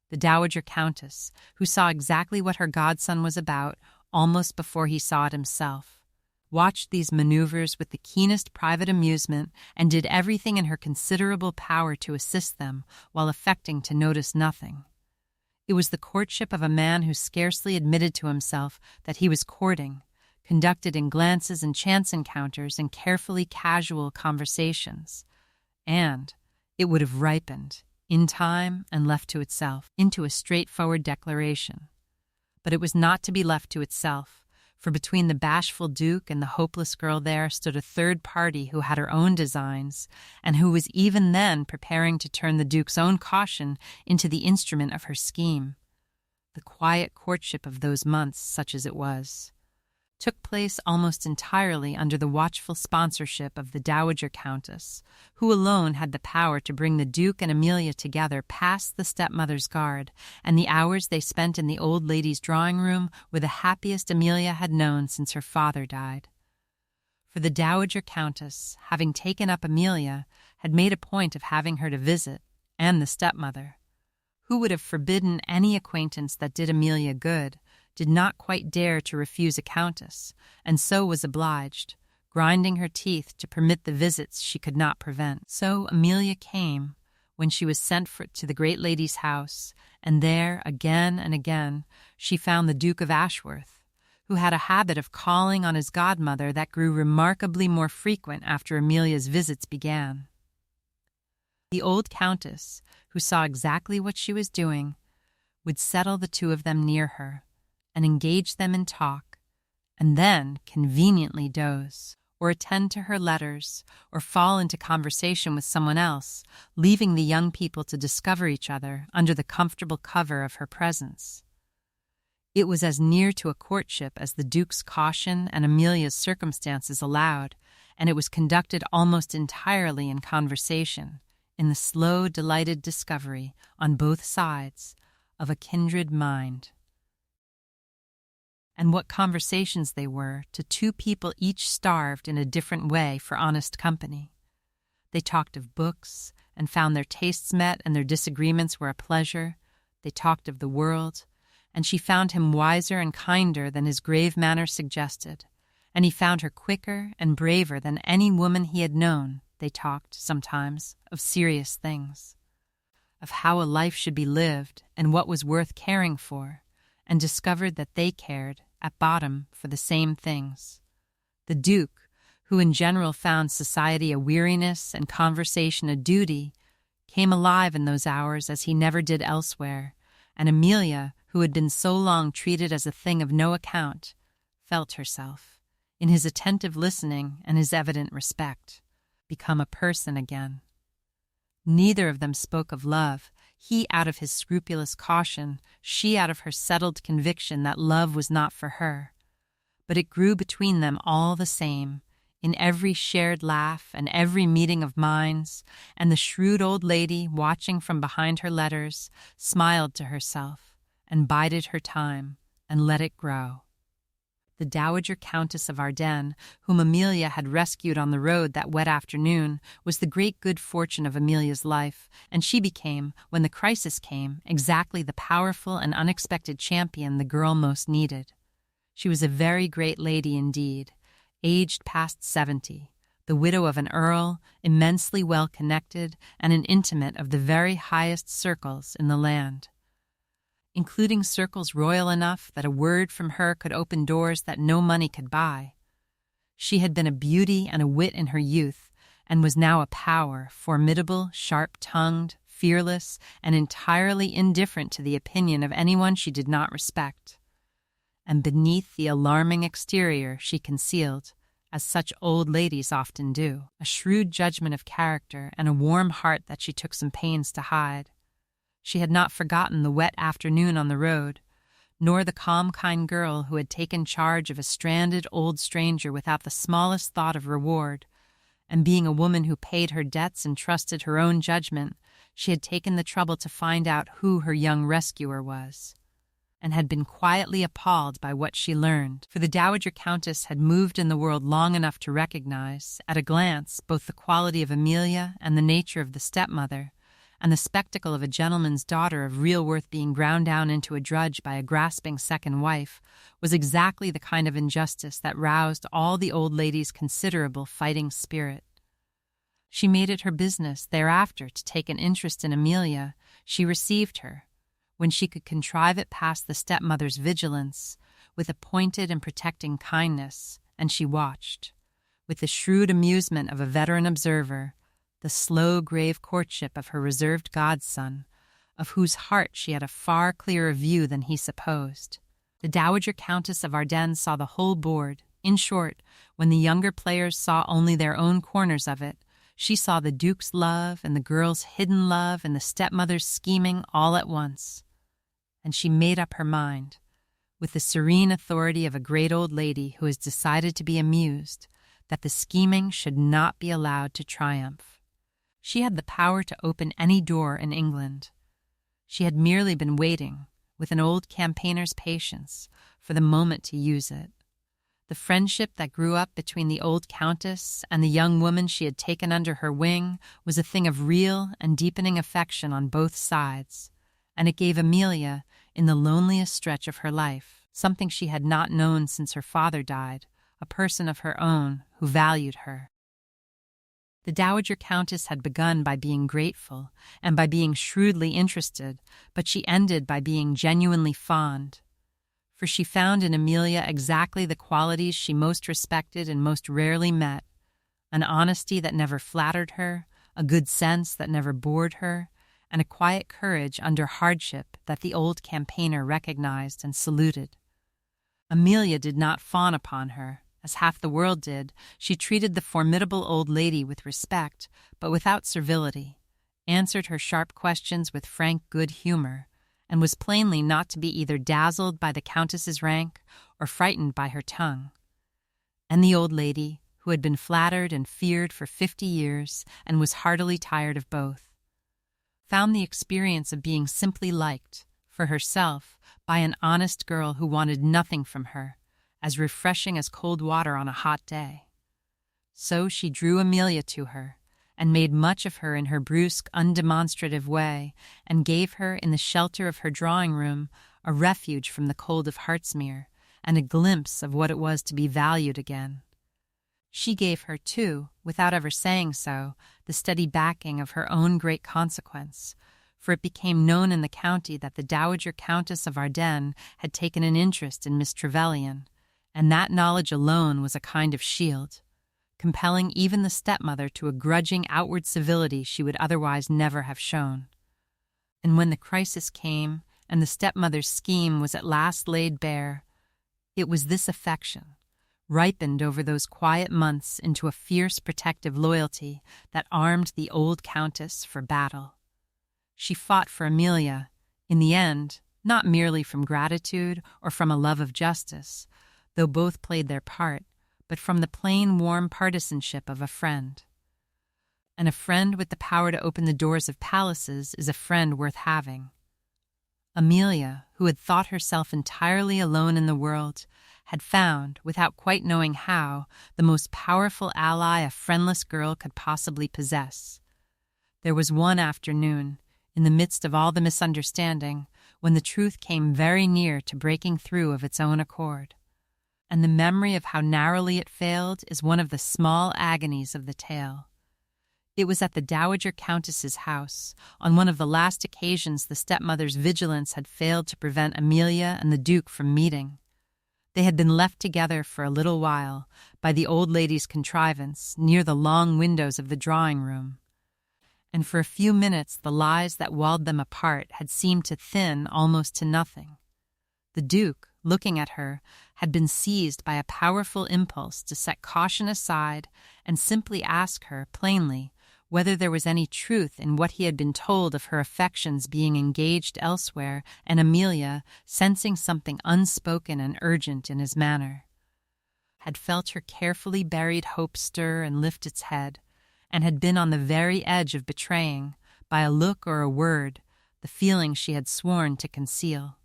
The dowager countess, who saw exactly what her godson was about almost before he saw it himself, watched these maneuvers with the keenest private amusement and did everything in her considerable power to assist them while affecting to notice nothing. It was the courtship of a man who scarcely admitted to himself that he was courting, conducted in glances and chance encounters and carefully casual conversations, and it would have ripened, in time and left to itself, into a straightforward declaration. But it was not to be left to itself, for between the bashful Duke and the hopeless girl there stood a third party who had her own designs, and who was even then preparing to turn the Duke's own caution into the instrument of her scheme. The quiet courtship of those months, such as it was, took place almost entirely under the watchful sponsorship of the dowager countess, who alone had the power to bring the Duke and Amelia together past the stepmother's guard, and the hours they spent in the old lady's drawing-room were the happiest Amelia had known since her father died. For the dowager countess, having taken up Amelia, had made a point of having her to visit, and the stepmother. Who would have forbidden any acquaintance that did Amelia good, did not quite dare to refuse a countess, and so was obliged, grinding her teeth to permit the visits she could not prevent. So Amelia came, when she was sent for to the great lady's house, and there, again and again, she found the Duke of Ashworth, who had a habit of calling on his godmother that grew remarkably more frequent after Amelia's visits began. The old countess, who saw exactly what she was doing, would settle the two of them near her, and engage them in talk, and then conveniently doze, or attend to her letters, or fall into conversation with someone else, leaving the young people to discover each other under the comfortable cover of her presence. It was as near to a courtship as the Duke's caution and Amelia's circumstances allowed, and it was conducted almost entirely in conversation, in the slow, delighted discovery, on both sides, of a kindred mind. And what conversations they were to two people each starved in a different way for honest company. They talked of books, and found their tastes met and their disagreements were a pleasure. They talked of the world, and she found him wiser and kinder than his grave manner suggested, and he found her quicker and braver than any woman he had known. They talked, sometimes, of serious things, of how a life should be lived and what was worth caring for, and discovered that they cared, at bottom, for the same things. The Duke, who in general found society a weariness and conversation a duty, came alive in those hours as he never did elsewhere, and Amelia, who had been so long treated as a thing of no account, felt herself, in his attentive listening and his evident respect, become a person again. Neither of them spoke of love, he out of his scrupulous caution, she out of her settled conviction that love was not for her. But it grew between them all the same, in every shared laugh and every meeting of minds, and the shrewd old lady, watching from behind her letters, smiled to herself, and bided her time, and let it grow. The Dowager Countess of Ardennes, whom Amelia had rescued on the road that wet afternoon, was the great good fortune of Amelia's life, and she became, when the crisis came, exactly the powerful and unexpected champion the girl most needed. She was a very great lady indeed, aged past 70, the widow of an earl, immensely well-connected, and an intimate of the very highest circles in the land, including circles royal enough that a word from her could open doors that no money could buy. She had been a beauty and a wit in her youth, and was now a power, formidable, sharp-tongued, fearless, and entirely indifferent to the opinion of anyone she did not respect. And beneath the alarming exterior she concealed, as such old ladies often do, a shrewd judgment of character and a warm heart that she took some pains to hide. She had not forgotten the wet afternoon on the road, nor the calm, kind girl who had taken charge of a stranded old stranger without the smallest thought of reward, and being a woman who paid her debts and trusted her own judgment, she had taken the trouble to find out who her young rescuer was, and had been quietly appalled by what she learned, for the Dowager Countess had moved in the world long enough to recognize, at a glance, both the quality of Amelia and the nature of the stepmother, and the spectacle of a gentleman's daughter of real worth being ground down into a drudge by a grasping second wife was exactly the kind of injustice that roused all the old lady's considerable fighting spirit. She made it her business thereafter to take an interest in Amelia. She received her, when she could contrive it past the stepmother's vigilance, with a pointed and protecting kindness, and she watched, with the shrewd amusement of a veteran observer, the slow, grave courtship of her reserved godson, of whose heart she had a far clearer view than he supposed. The Dowager Countess of Ardennes saw the whole board. In short, when the younger players saw only their own corners of it, she saw the Duke's love and the girl's hidden love and the stepmother's scheming all at once. And she made up her mind, with the serene authority of a great old lady who has decided to be amused, that the scheming should not be allowed to triumph. She had the power to open any door in England. She had merely been waiting, with an old campaigner's patience, for the moment to use it. The friendship that grew up between the old countess and the young woman she had taken under her wing was a thing of real and deepening affection on both sides, and it gave Amelia, in the loneliest stretch of her life, something she had not known since her father died, a person of her own who valued her. The Dowager Countess had begun by being grateful and by being shrewdly interested, but she ended by being genuinely fond, for she found in Amelia exactly the qualities she most respected and most rarely met: an honesty that never flattered her, a good sense that never bored her, and a quiet courage under hardship that the old campaigner recognized and saluted. Amelia did not fawn upon her, as half the world did. She treated the formidable old lady with respect, but without servility, answered her sharp questions with frank good humor, and was plainly not to be either dazzled by the Countess's rank or frightened by her tongue. And the old lady, who had been flattered and feared for 50 years and was heartily tired of both, found the experience of being simply liked, for herself, by an honest girl who wanted nothing from her, as refreshing as cold water on a hot day. So she drew Amelia to her, and made much of her in her brusque, undemonstrative way, and gave her, in the shelter of her drawing-room, a refuge from the cold of Hartsmere, and a glimpse of what it was to be valued again. She gave her, too, without ever saying so, the steady backing of her own great consequence, for it became known in the county that the Dowager Countess of Ardennes had taken an interest in Miss Trevelyan, and that knowledge alone was a kind of shield, compelling even the stepmother to a grudging outward civility she would otherwise never have shown. And when the crisis came, and the stepmother's scheme was at last laid bare, it was this affection, ripened over those quiet months into a fierce protective loyalty, that armed the old countess for battle. She fought for Amelia, in the end, not merely from gratitude or from a love of justice, though both played their part, but from the plain, warm partisanship of a friend. And a friend with the power to open the doors of palaces is a friend worth having. Amelia, who had thought herself entirely alone in the world, had found, without quite knowing how, the most powerful ally a friendless girl could possibly possess. There was one afternoon, in the midst of all the misunderstanding, when the truth came very near to breaking through of its own accord. and the memory of how narrowly it failed is one of the small agonies of the tale. It was at the Dowager Countess's house, on one of the last occasions the stepmother's vigilance had failed to prevent Amelia and the Duke from meeting. They had been left together for a little while, by the old lady's contrivance, near the long windows of the drawing-room. And for a few minutes the lies that walled them apart had seemed to thin almost to nothing. The Duke, looking at her, had been seized by a powerful impulse to set caution aside and simply ask her, plainly, whether there was any truth in what he had been told of her affections being engaged elsewhere, and Amelia, sensing something unspoken and urgent in his manner, had felt her carefully buried hope stir and lift its head, and had been on the very edge of betraying, by a look or a word, the feeling she had sworn to conceal.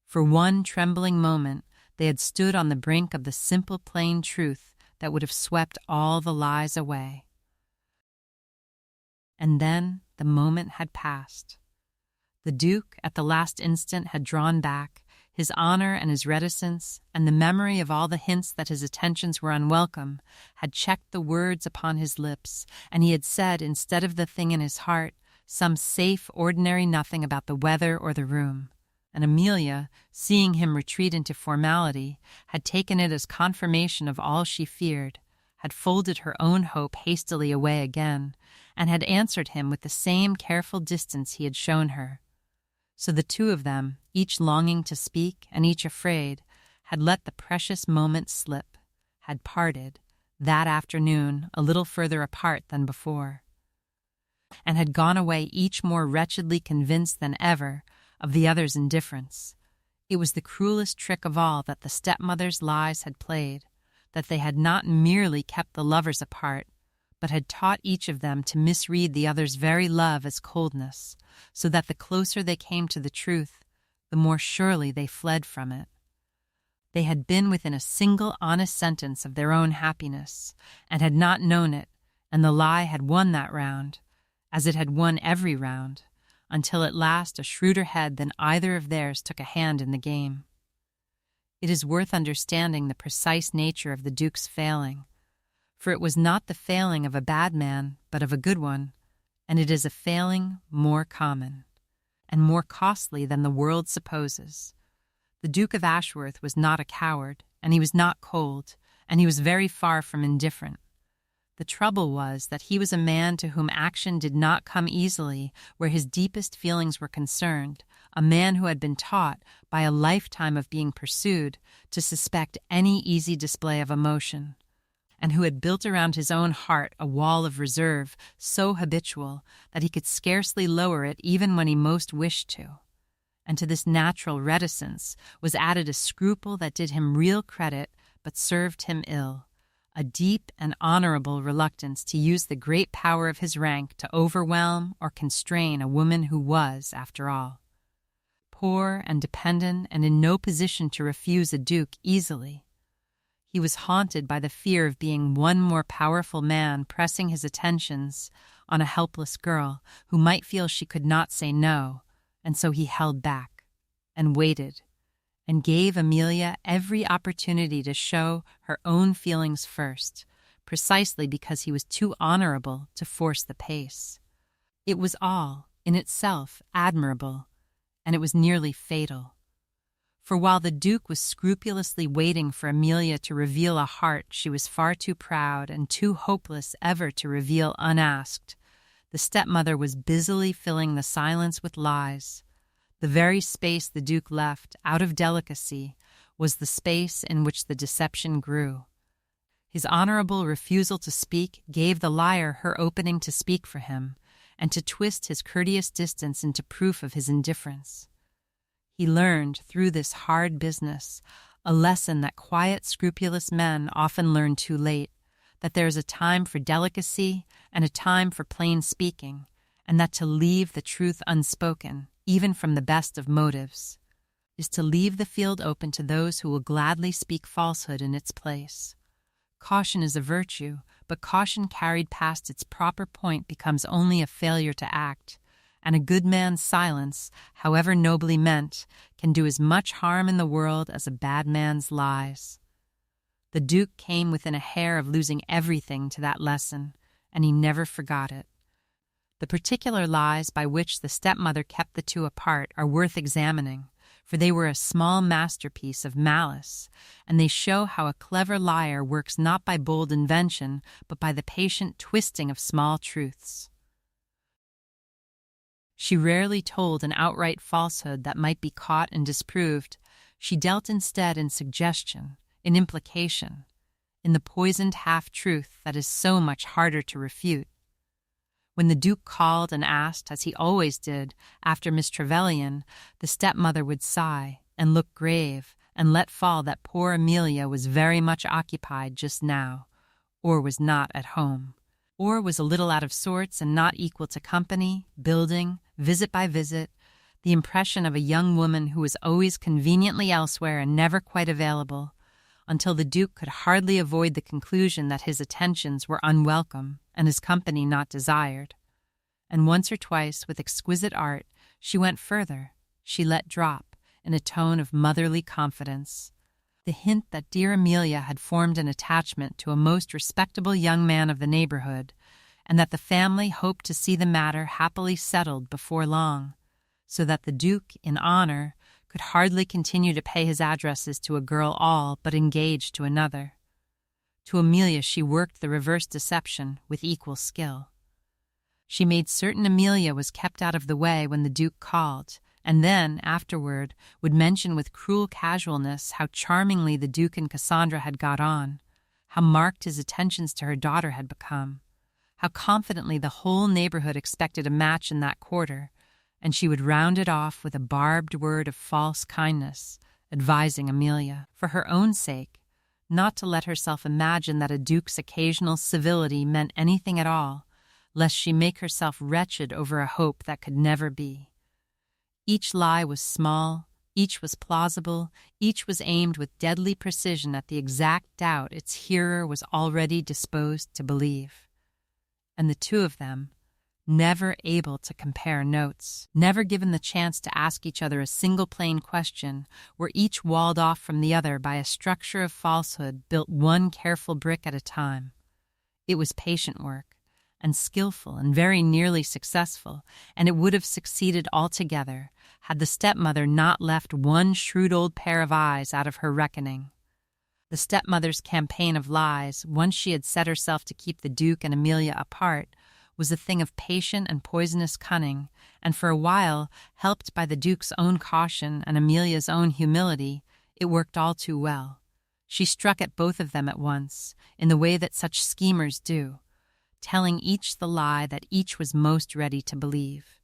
For one trembling moment they had stood on the brink of the simple plain truth that would have swept all the lies away. And then the moment had passed. The Duke, at the last instant, had drawn back, his honor and his reticence, and the memory of all the hints that his attentions were unwelcome, had checked the words upon his lips, and he had said, instead of the thing in his heart, some safe, ordinary nothing about the weather or the room. And Amelia, seeing him retreat into formality, had taken it as confirmation of all she feared, had folded her own hope hastily away again, and had answered him with the same careful distance he had shown her. So the two of them, each longing to speak and each afraid, had let the precious moment slip, had parted, that afternoon, a little further apart than before, and had gone away each more wretchedly convinced than ever of the other's indifference. It was the cruelest trick of all that the stepmother's lies had played, that they had not merely kept the lovers apart, but had taught each of them to misread the other's very love as coldness, so that the closer they came to the truth, the more surely they fled from it. They had been within a single honest sentence of their own happiness, and had not known it, and the lie had won that round, as it had won every round, until at last a shrewder head than either of theirs took a hand in the game. It is worth understanding the precise nature of the Duke's failing, for it was not the failing of a bad man, but of a good one, and it is a failing more common, and more costly than the world supposes. The Duke of Ashworth was not a coward, and he was not cold, and he was very far from indifferent. The trouble was that he was a man to whom action did not come easily where his deepest feelings were concerned, a man who had been taught, by a lifetime of being pursued, to suspect any easy display of emotion, and who had built around his own heart a wall of reserve so habitual that he could scarcely lower it even when he most wished to. And to this natural reticence was added a scruple that did him real credit but served him ill, a deep and honourable reluctance to use the great power of his rank to overwhelm or constrain a woman who was, after all, poor and dependent and in no position to refuse a duke easily. He was haunted by the fear of being one more powerful man pressing his attentions on a helpless girl who might feel she could not say no, and so he held back and waited and gave Amelia every opportunity to show her own feelings first, precisely because he was too honourable to force the pace. It was all, in itself, admirable, and it was nearly fatal. For while the Duke was scrupulously waiting for Amelia to reveal a heart she was far too proud and too hopeless ever to reveal unasked, the stepmother was busily filling the silence with lies. The very space the Duke left, out of delicacy, was the space in which the deception grew. His honourable refusal to speak gave the liar her opening to speak for him, and to twist his courteous distance into proof of his indifference. He learned, through this hard business, a lesson that quiet, scrupulous men often learn too late, that there is a time for delicacy and a time for plain speaking, and that to leave the truth unspoken, even from the best of motives, is to leave the field open to those who will gladly speak falsehood in its place. Caution is a virtue, but caution carried past its proper point becomes only a failure to act, and a good man's silence, however nobly meant, can do as much harm in the world as a bad man's lies. The Duke came within a hair of losing everything to that lesson, and he never forgot it. The particular lies by which the stepmother kept the two apart are worth examining, for they were a small masterpiece of malice, and they show how a clever liar works not by bold invention, but by the patient twisting of small truths. She rarely told an outright falsehood that might be caught and disproved. She dealt instead in suggestion, in implication, in the poisoned half-truth that is so much harder to refute. When the Duke called and asked, as he always did, after Miss Trevelyan, the stepmother would sigh and look grave and let fall that poor Amelia was very much occupied just now, or was not at home, or was a little out of sorts and not equal to company, building, visit by visit, the impression of a young woman who was always conveniently elsewhere and never quite available, until the Duke could hardly avoid the conclusion that his attentions were unwelcome and his company not desired. And once or twice, with exquisite art, she went further. She let drop, in a tone of motherly confidence, the hint that dear Amelia had formed an attachment to a most respectable young man of the neighborhood, and that the family hoped to see the matter happily settled before long, so that the Duke, in honor, could hardly continue to pay his addresses to a girl all but engaged to another. To Amelia she worked the reverse deception with equal skill. She made certain Amelia was kept out of the way when the Duke called, and then, afterward, would mention with cruel casualness how charmingly the Duke and Cassandra had got on, how marked his attentions to her daughter had become, how confidently the whole neighborhood expected a match in that quarter, and she would round it off with a barbed word of false kindness, advising Amelia, for her own sake, not to let herself imagine that a Duke's occasional civility meant anything at all, lest she make herself wretched over a hope that could never be. Each lie was small, each was plausible, each was aimed with deadly precision at the exact doubt its hearer was already disposed to believe. And the two of them, never able to compare notes, never given the chance to ask each other a single plain question, were each walled off from the other by a structure of falsehood built one careful brick at a time. It was patient work, and skillful and very nearly successful, and it would have succeeded altogether had the stepmother not left one shrewd old pair of eyes out of her reckoning. The stepmother's campaign of lies, once she had set herself to keep the Duke and Amelia apart, was a thing of patient and poisonous cunning, and for a while, helped by the Duke's own caution and Amelia's own humility, it worked all too well. She struck at both of them at once, in the way that such schemers do, telling each the lie that each was most ready to believe.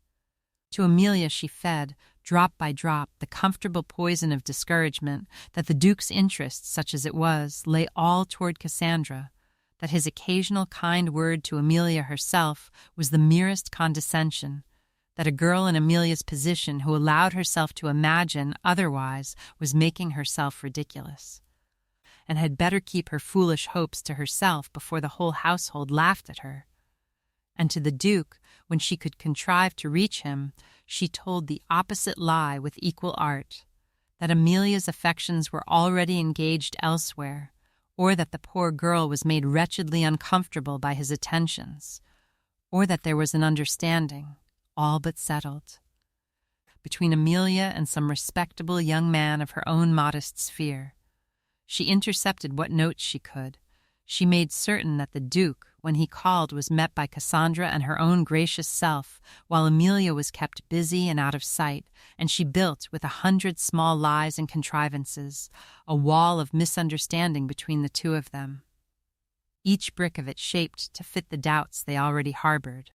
To Amelia she fed, drop by drop, the comfortable poison of discouragement that the Duke's interest, such as it was, lay all toward Cassandra, that his occasional kind word to Amelia herself was the merest condescension, that a girl in Amelia's position who allowed herself to imagine otherwise was making herself ridiculous, and had better keep her foolish hopes to herself before the whole household laughed at her. And to the Duke, when she could contrive to reach him, she told the opposite lie with equal art, that Amelia's affections were already engaged elsewhere, or that the poor girl was made wretchedly uncomfortable by his attentions, or that there was an understanding, all but settled, between Amelia and some respectable young man of her own modest sphere. She intercepted what notes she could. She made certain that the Duke, when he called, was met by Cassandra and her own gracious self, while Amelia was kept busy and out of sight, and she built, with 100 small lies and contrivances, a wall of misunderstanding between the two of them, each brick of it shaped to fit the doubts they already harbored.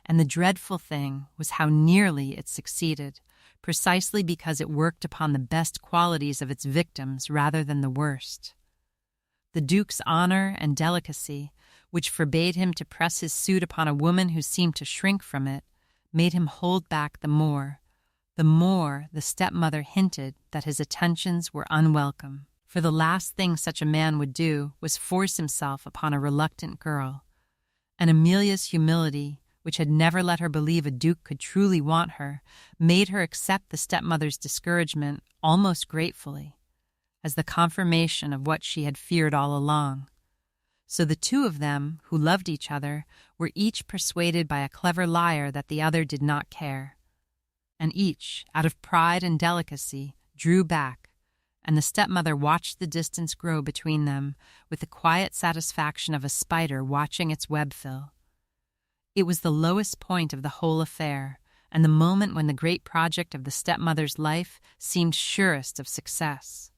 And the dreadful thing was how nearly it succeeded, precisely because it worked upon the best qualities of its victims rather than the worst. The Duke's honor and delicacy, which forbade him to press his suit upon a woman who seemed to shrink from it, made him hold back the more the stepmother hinted that his attentions were unwelcome. For the last thing such a man would do was force himself upon a reluctant girl, and Amelia's humility, which had never let her believe a Duke could truly want her, made her accept the stepmother's discouragement almost gratefully. as the confirmation of what she had feared all along. So the two of them, who loved each other, were each persuaded by a clever liar that the other did not care. And each, out of pride and delicacy, drew back, and the stepmother watched the distance grow between them with the quiet satisfaction of a spider watching its web fill. It was the lowest point of the whole affair, and the moment when the great project of the stepmother's life seemed surest of success.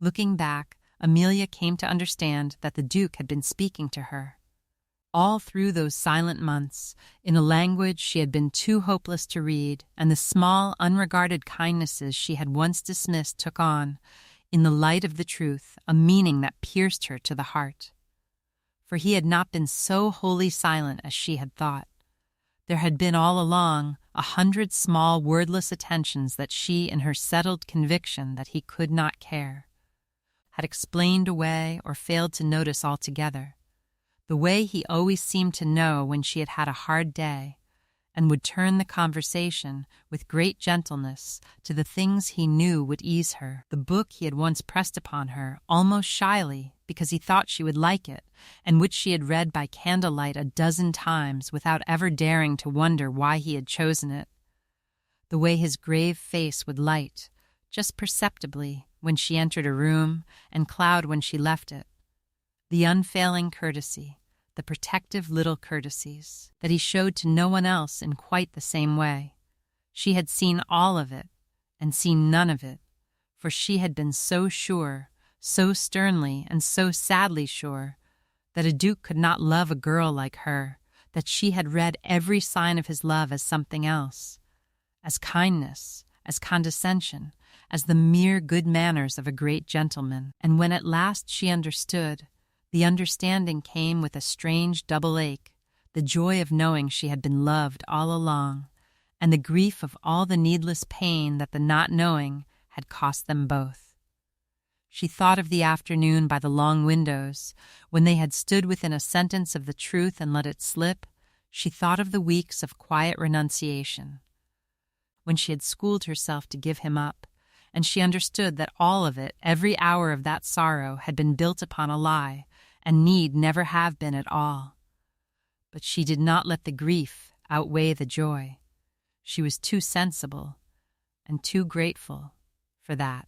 Looking back, Amelia came to understand that the Duke had been speaking to her. All through those silent months, in a language she had been too hopeless to read, and the small, unregarded kindnesses she had once dismissed took on, in the light of the truth, a meaning that pierced her to the heart. For he had not been so wholly silent as she had thought. There had been all along 100 small, wordless attentions that she, in her settled conviction that he could not care, had explained away or failed to notice altogether, the way he always seemed to know when she had had a hard day, and would turn the conversation with great gentleness to the things he knew would ease her, the book he had once pressed upon her, almost shyly, because he thought she would like it, and which she had read by candlelight a dozen times without ever daring to wonder why he had chosen it, the way his grave face would light, just perceptibly, when she entered a room, and cloud when she left it, the unfailing courtesy, the protective little courtesies, that he showed to no one else in quite the same way. She had seen all of it, and seen none of it, for she had been so sure, so sternly and so sadly sure, that a duke could not love a girl like her, that she had read every sign of his love as something else, as kindness, as condescension, as the mere good manners of a great gentleman. And when at last she understood, the understanding came with a strange double ache, the joy of knowing she had been loved all along, and the grief of all the needless pain that the not knowing had cost them both. She thought of the afternoon by the long windows, when they had stood within a sentence of the truth and let it slip. She thought of the weeks of quiet renunciation, when she had schooled herself to give him up, and she understood that all of it, every hour of that sorrow, had been built upon a lie, and need never have been at all. But she did not let the grief outweigh the joy. She was too sensible and too grateful for that.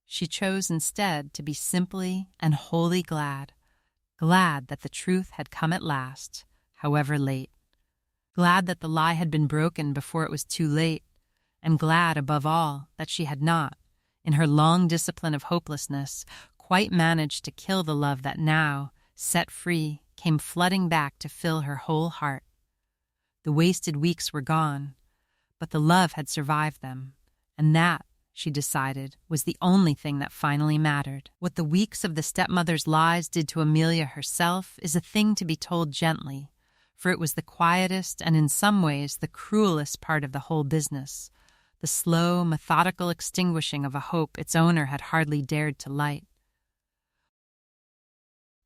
She chose instead to be simply and wholly glad, glad that the truth had come at last, however late, glad that the lie had been broken before it was too late, and glad, above all, that she had not, in her long discipline of hopelessness, quite managed to kill the love that now, set free, came flooding back to fill her whole heart. The wasted weeks were gone, but the love had survived them, and that, she decided, was the only thing that finally mattered. What the weeks of the stepmother's lies did to Amelia herself is a thing to be told gently, for it was the quietest and in some ways the cruelest part of the whole business, the slow, methodical extinguishing of a hope its owner had hardly dared to light.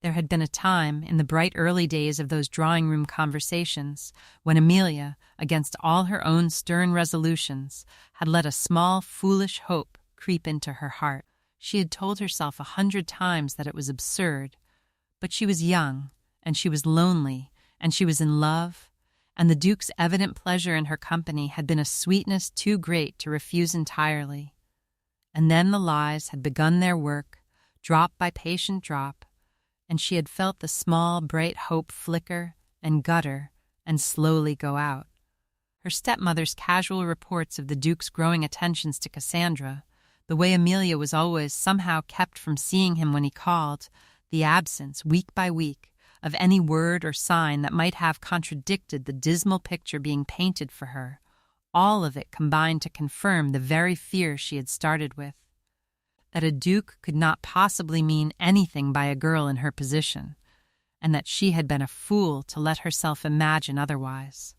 There had been a time, in the bright early days of those drawing-room conversations, when Amelia, against all her own stern resolutions, had let a small, foolish hope creep into her heart. She had told herself 100 times that it was absurd, but she was young, and she was lonely, and she was in love, and the Duke's evident pleasure in her company had been a sweetness too great to refuse entirely. And then the lies had begun their work, drop by patient drop, and she had felt the small, bright hope flicker and gutter and slowly go out. Her stepmother's casual reports of the Duke's growing attentions to Cassandra, the way Amelia was always somehow kept from seeing him when he called, the absence, week by week, of any word or sign that might have contradicted the dismal picture being painted for her, all of it combined to confirm the very fear she had started with, that a duke could not possibly mean anything by a girl in her position, and that she had been a fool to let herself imagine otherwise.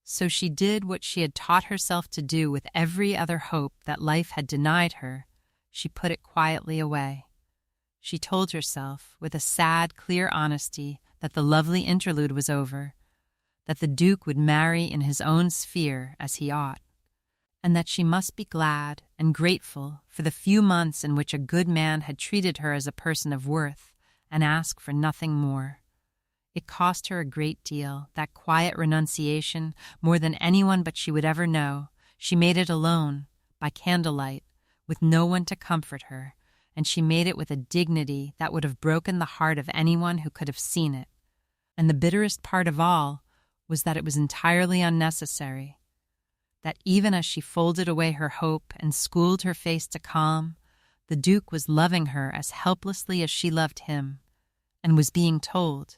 So she did what she had taught herself to do with every other hope that life had denied her. She put it quietly away. She told herself, with a sad, clear honesty, that the lovely interlude was over, that the Duke would marry in his own sphere as he ought, and that she must be glad and grateful for the few months in which a good man had treated her as a person of worth and asked for nothing more. It cost her a great deal, that quiet renunciation, more than anyone but she would ever know. She made it alone, by candlelight, with no one to comfort her, and she made it with a dignity that would have broken the heart of anyone who could have seen it. And the bitterest part of all was that it was entirely unnecessary, that even as she folded away her hope and schooled her face to calm, the Duke was loving her as helplessly as she loved him, and was being told,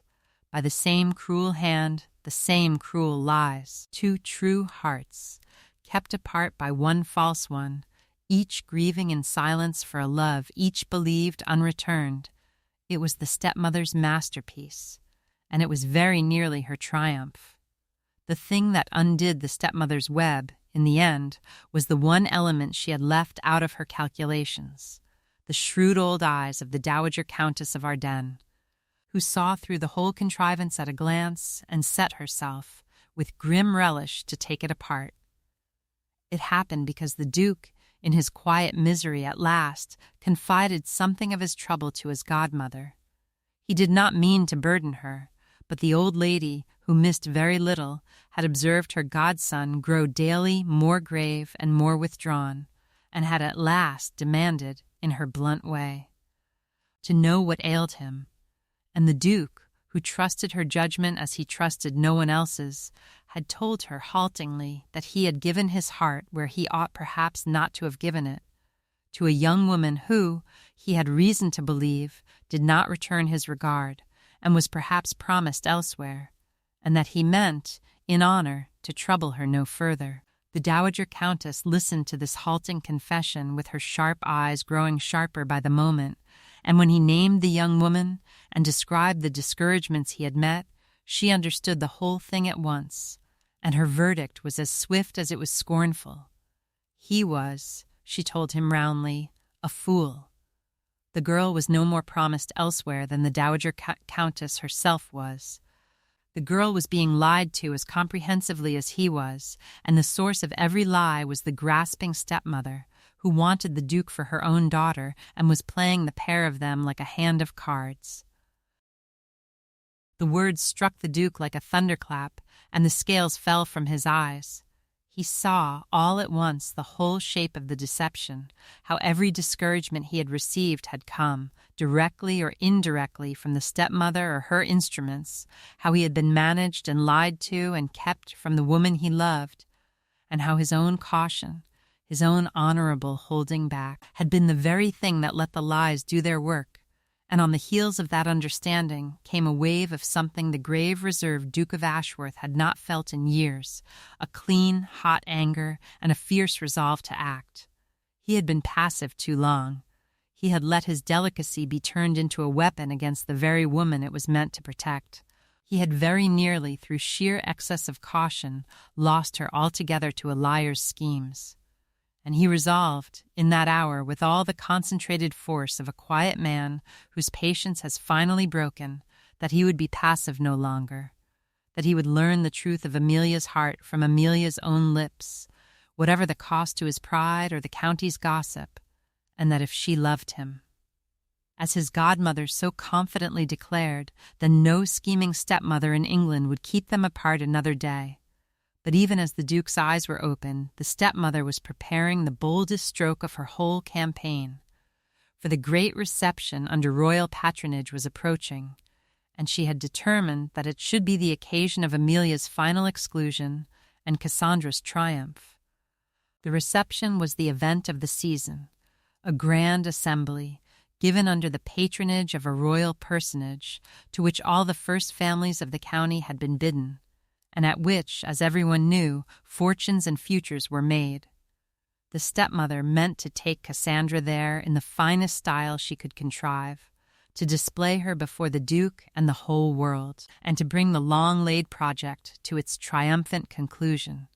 by the same cruel hand, the same cruel lies. Two true hearts, kept apart by one false one, each grieving in silence for a love each believed unreturned. It was the stepmother's masterpiece, and it was very nearly her triumph. The thing that undid the stepmother's web, in the end, was the one element she had left out of her calculations, the shrewd old eyes of the Dowager Countess of Ardennes, who saw through the whole contrivance at a glance and set herself, with grim relish, to take it apart. It happened because the Duke, in his quiet misery at last, confided something of his trouble to his godmother. He did not mean to burden her, but the old lady, who missed very little, had observed her godson grow daily more grave and more withdrawn, and had at last demanded, in her blunt way, to know what ailed him. And the Duke, who trusted her judgment as he trusted no one else's, had told her haltingly that he had given his heart where he ought perhaps not to have given it, to a young woman who, he had reason to believe, did not return his regard, and was perhaps promised elsewhere, and that he meant, in honor, to trouble her no further. The Dowager Countess listened to this halting confession with her sharp eyes growing sharper by the moment, and when he named the young woman and described the discouragements he had met, she understood the whole thing at once, and her verdict was as swift as it was scornful. He was, she told him roundly, a fool. The girl was no more promised elsewhere than the Dowager Countess herself was. The girl was being lied to as comprehensively as he was, and the source of every lie was the grasping stepmother, who wanted the Duke for her own daughter and was playing the pair of them like a hand of cards. The words struck the Duke like a thunderclap, and the scales fell from his eyes. He saw all at once the whole shape of the deception, how every discouragement he had received had come, directly or indirectly, from the stepmother or her instruments, how he had been managed and lied to and kept from the woman he loved, and how his own caution, his own honourable holding back, had been the very thing that let the lies do their work. And on the heels of that understanding came a wave of something the grave, reserved Duke of Ashworth had not felt in years, a clean, hot anger and a fierce resolve to act. He had been passive too long. He had let his delicacy be turned into a weapon against the very woman it was meant to protect. He had very nearly, through sheer excess of caution, lost her altogether to a liar's schemes. And he resolved, in that hour, with all the concentrated force of a quiet man whose patience has finally broken, that he would be passive no longer, that he would learn the truth of Amelia's heart from Amelia's own lips, whatever the cost to his pride or the county's gossip, and that if she loved him, as his godmother so confidently declared, then no scheming stepmother in England would keep them apart another day. But even as the Duke's eyes were open, the stepmother was preparing the boldest stroke of her whole campaign. For the great reception under royal patronage was approaching, and she had determined that it should be the occasion of Amelia's final exclusion and Cassandra's triumph. The reception was the event of the season, a grand assembly, given under the patronage of a royal personage, to which all the first families of the county had been bidden, and at which, as everyone knew, fortunes and futures were made. The stepmother meant to take Cassandra there in the finest style she could contrive, to display her before the Duke and the whole world, and to bring the long-laid project to its triumphant conclusion.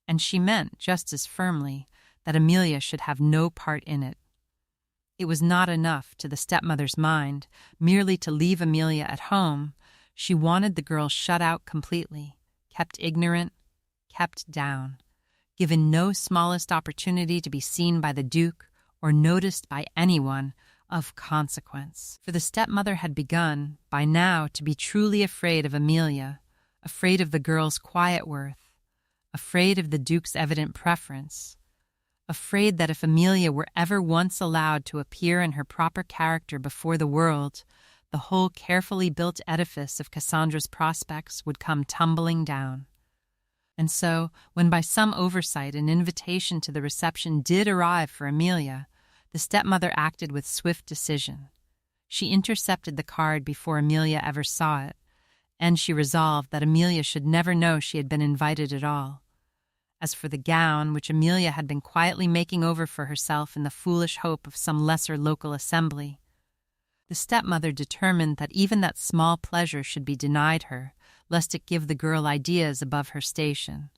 And she meant, just as firmly, that Amelia should have no part in it. It was not enough, to the stepmother's mind, merely to leave Amelia at home. She wanted the girl shut out completely, kept ignorant, kept down, given no smallest opportunity to be seen by the Duke or noticed by anyone of consequence. For the stepmother had begun, by now, to be truly afraid of Amelia, afraid of the girl's quiet worth, afraid of the Duke's evident preference, afraid that if Amelia were ever once allowed to appear in her proper character before the world, the whole carefully built edifice of Cassandra's prospects would come tumbling down. And so, when by some oversight an invitation to the reception did arrive for Amelia, the stepmother acted with swift decision. She intercepted the card before Amelia ever saw it, and she resolved that Amelia should never know she had been invited at all. As for the gown, which Amelia had been quietly making over for herself in the foolish hope of some lesser local assembly, the stepmother determined that even that small pleasure should be denied her, lest it give the girl ideas above her station.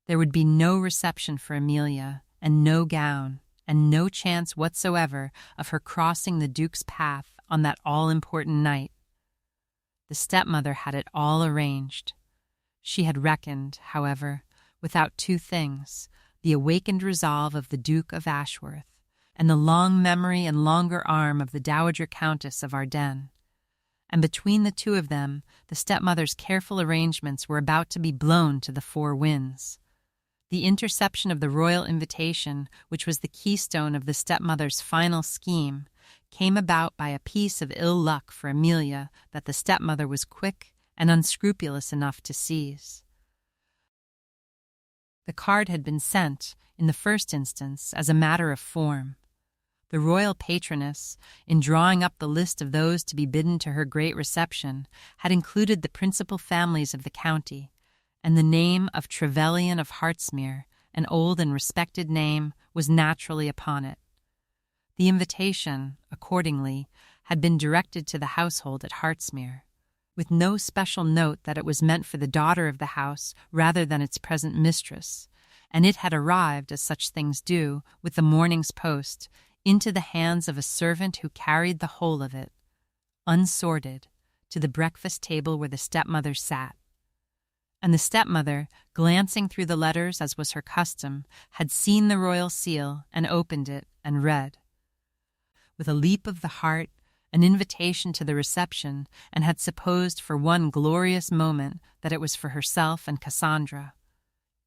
There would be no reception for Amelia, and no gown, and no chance whatsoever of her crossing the Duke's path on that all-important night. The stepmother had it all arranged. She had reckoned, however, without two things, the awakened resolve of the Duke of Ashworth, and the long memory and longer arm of the Dowager Countess of Ardennes. And between the two of them, the stepmother's careful arrangements were about to be blown to the four winds. The interception of the royal invitation, which was the keystone of the stepmother's final scheme, came about by a piece of ill luck for Amelia that the stepmother was quick and unscrupulous enough to seize. The card had been sent, in the first instance, as a matter of form. The royal patroness, in drawing up the list of those to be bidden to her great reception, had included the principal families of the county, and the name of Trevelyan of Hartsmere, an old and respected name, was naturally upon it. The invitation, accordingly, had been directed to the household at Hartsmere, with no special note that it was meant for the daughter of the house rather than its present mistress, and it had arrived, as such things do, with the morning's post, into the hands of a servant who carried the whole of it, unsorted, to the breakfast table where the stepmother sat. And the stepmother, glancing through the letters as was her custom, had seen the royal seal and opened it and read. With a leap of the heart, an invitation to the reception, and had supposed for one glorious moment that it was for herself and Cassandra.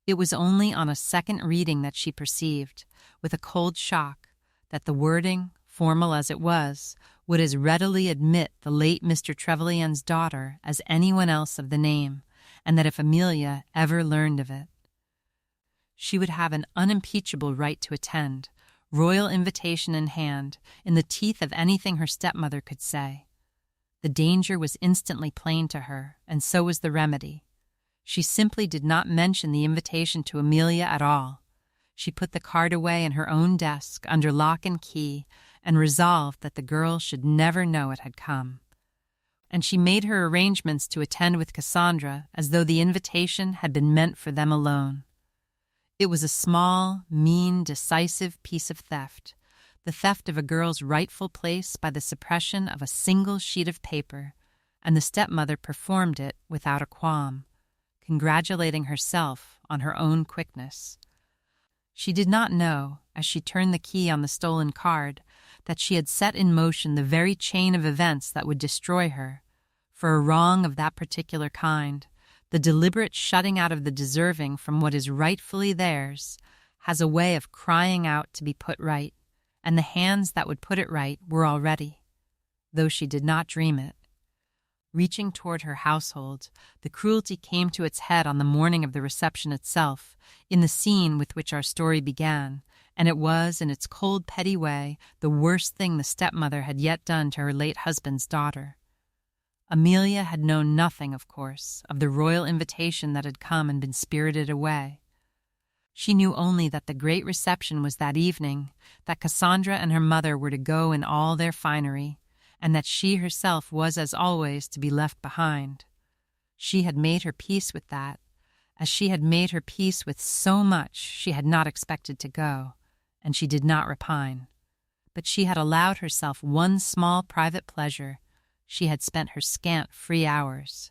It was only on a second reading that she perceived, with a cold shock, that the wording, formal as it was, would as readily admit the late Mr. Trevelyan's daughter as anyone else of the name, and that if Amelia ever learned of it, she would have an unimpeachable right to attend, royal invitation in hand, in the teeth of anything her stepmother could say. The danger was instantly plain to her, and so was the remedy. She simply did not mention the invitation to Amelia at all. She put the card away in her own desk, under lock and key, and resolved that the girl should never know it had come. And she made her arrangements to attend with Cassandra as though the invitation had been meant for them alone. It was a small, mean, decisive piece of theft, the theft of a girl's rightful place by the suppression of a single sheet of paper, and the stepmother performed it without a qualm, congratulating herself on her own quickness. She did not know, as she turned the key on the stolen card, that she had set in motion the very chain of events that would destroy her, for a wrong of that particular kind, the deliberate shutting out of the deserving from what is rightfully theirs, has a way of crying out to be put right, and the hands that would put it right were already, though she did not dream it. Reaching toward her household, the cruelty came to its head on the morning of the reception itself, in the scene with which our story began, and it was, in its cold, petty way, the worst thing the stepmother had yet done to her late husband's daughter. Amelia had known nothing, of course, of the royal invitation that had come and been spirited away. She knew only that the great reception was that evening, that Cassandra and her mother were to go in all their finery, and that she herself was, as always, to be left behind. She had made her peace with that, as she had made her peace with so much she had not expected to go, and she did not repine. But she had allowed herself one small private pleasure. She had spent her scant free hours.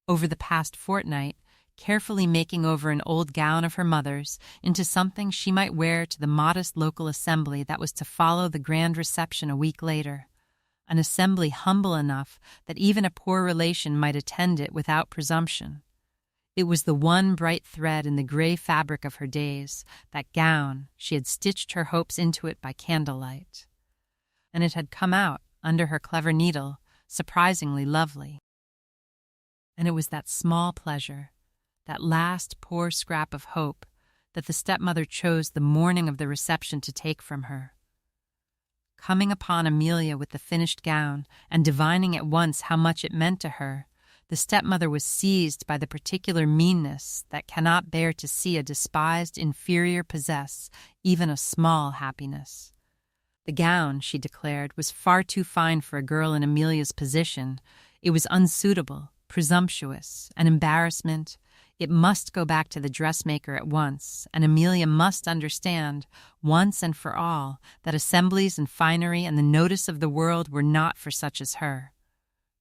Over the past fortnight, carefully making over an old gown of her mother's into something she might wear to the modest local assembly that was to follow the grand reception a week later, an assembly humble enough that even a poor relation might attend it without presumption. It was the one bright thread in the gray fabric of her days, that gown. She had stitched her hopes into it by candlelight. And it had come out, under her clever needle, surprisingly lovely. And it was that small pleasure, that last poor scrap of hope, that the stepmother chose the morning of the reception to take from her. Coming upon Amelia with the finished gown, and divining at once how much it meant to her, the stepmother was seized by the particular meanness that cannot bear to see a despised inferior possess even a small happiness. The gown, she declared, was far too fine for a girl in Amelia's position. It was unsuitable, presumptuous, an embarrassment. It must go back to the dressmaker at once, and Amelia must understand, once and for all, that assemblies and finery and the notice of the world were not for such as her.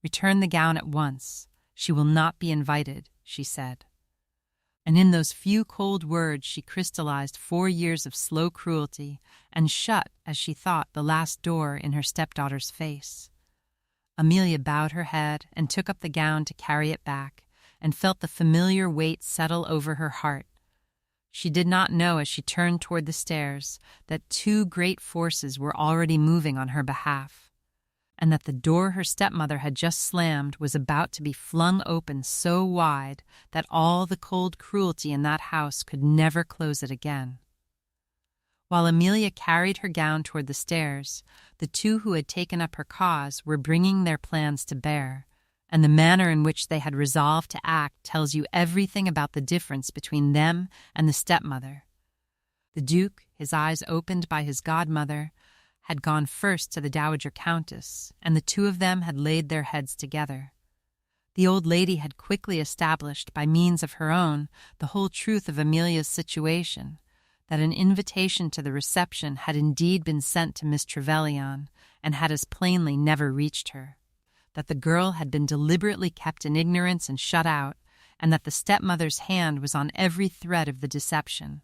Return the gown at once. She will not be invited, she said. And in those few cold words she crystallized 4 years of slow cruelty and shut, as she thought, the last door in her stepdaughter's face. Amelia bowed her head and took up the gown to carry it back, and felt the familiar weight settle over her heart. She did not know, as she turned toward the stairs, that 2 great forces were already moving on her behalf, and that the door her stepmother had just slammed was about to be flung open so wide that all the cold cruelty in that house could never close it again. While Amelia carried her gown toward the stairs, the 2 who had taken up her cause were bringing their plans to bear, and the manner in which they had resolved to act tells you everything about the difference between them and the stepmother. The Duke, his eyes opened by his godmother, had gone first to the Dowager Countess, and the 2 of them had laid their heads together. The old lady had quickly established, by means of her own, the whole truth of Amelia's situation, that an invitation to the reception had indeed been sent to Miss Trevelyan, and had as plainly never reached her, that the girl had been deliberately kept in ignorance and shut out, and that the stepmother's hand was on every thread of the deception.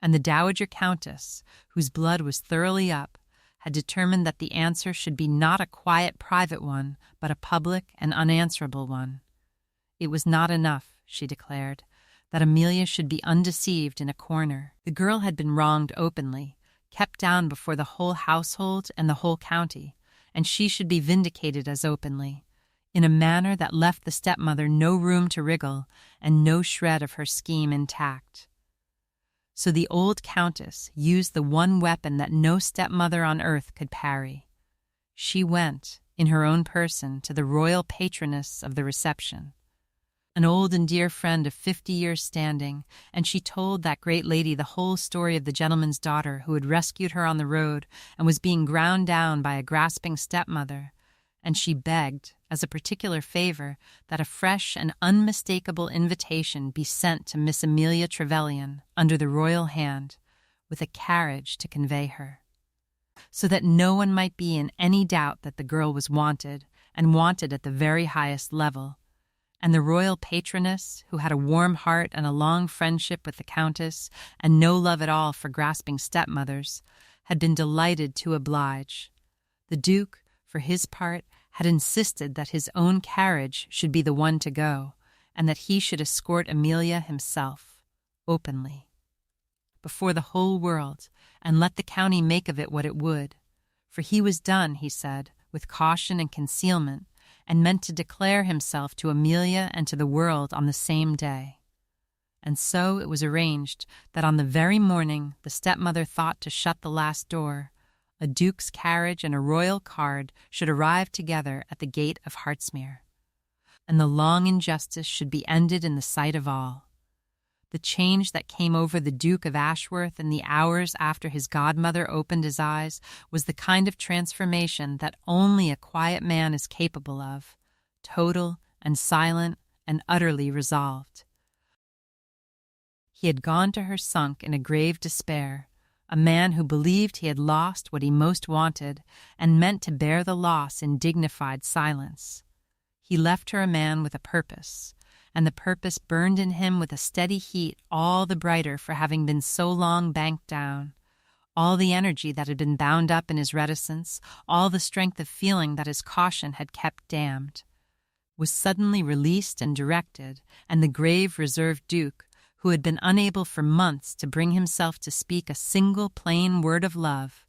And the Dowager Countess, whose blood was thoroughly up, had determined that the answer should be not a quiet private one, but a public and unanswerable one. It was not enough, she declared, that Amelia should be undeceived in a corner. The girl had been wronged openly, kept down before the whole household and the whole county, and she should be vindicated as openly, in a manner that left the stepmother no room to wriggle and no shred of her scheme intact. So the old countess used the one weapon that no stepmother on earth could parry. She went, in her own person, to the royal patroness of the reception, an old and dear friend of 50 years' standing, and she told that great lady the whole story of the gentleman's daughter who had rescued her on the road and was being ground down by a grasping stepmother, and she begged, as a particular favor, that a fresh and unmistakable invitation be sent to Miss Amelia Trevelyan under the royal hand, with a carriage to convey her, so that no one might be in any doubt that the girl was wanted, and wanted at the very highest level. And the royal patroness, who had a warm heart and a long friendship with the countess, and no love at all for grasping stepmothers, had been delighted to oblige. The Duke, for his part, had insisted that his own carriage should be the one to go, and that he should escort Amelia himself, openly, before the whole world, and let the county make of it what it would. For he was done, he said, with caution and concealment, and meant to declare himself to Amelia and to the world on the same day. And so it was arranged that on the very morning the stepmother thought to shut the last door, a duke's carriage and a royal card should arrive together at the gate of Hartsmere, and the long injustice should be ended in the sight of all. The change that came over the Duke of Ashworth in the hours after his godmother opened his eyes was the kind of transformation that only a quiet man is capable of, total and silent and utterly resolved. He had gone to her sunk in a grave despair, a man who believed he had lost what he most wanted and meant to bear the loss in dignified silence. He left her a man with a purpose, and the purpose burned in him with a steady heat all the brighter for having been so long banked down. All the energy that had been bound up in his reticence, all the strength of feeling that his caution had kept damned, was suddenly released and directed, and the grave, reserved Duke, who had been unable for months to bring himself to speak a single plain word of love,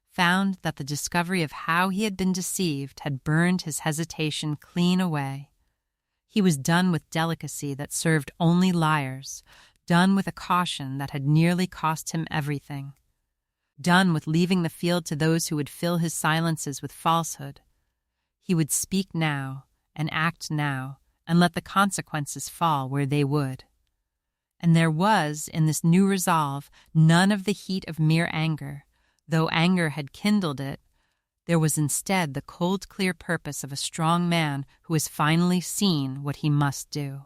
found that the discovery of how he had been deceived had burned his hesitation clean away. He was done with delicacy that served only liars, done with a caution that had nearly cost him everything, done with leaving the field to those who would fill his silences with falsehood. He would speak now, and act now, and let the consequences fall where they would. And there was, in this new resolve, none of the heat of mere anger. Though anger had kindled it, there was instead the cold, clear purpose of a strong man who has finally seen what he must do.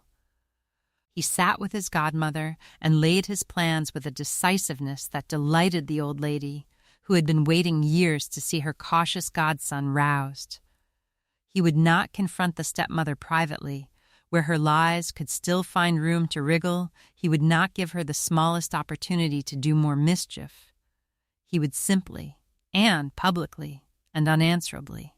He sat with his godmother and laid his plans with a decisiveness that delighted the old lady, who had been waiting years to see her cautious godson roused. He would not confront the stepmother privately. Where her lies could still find room to wriggle, he would not give her the smallest opportunity to do more mischief. He would simply, and publicly, and unanswerably,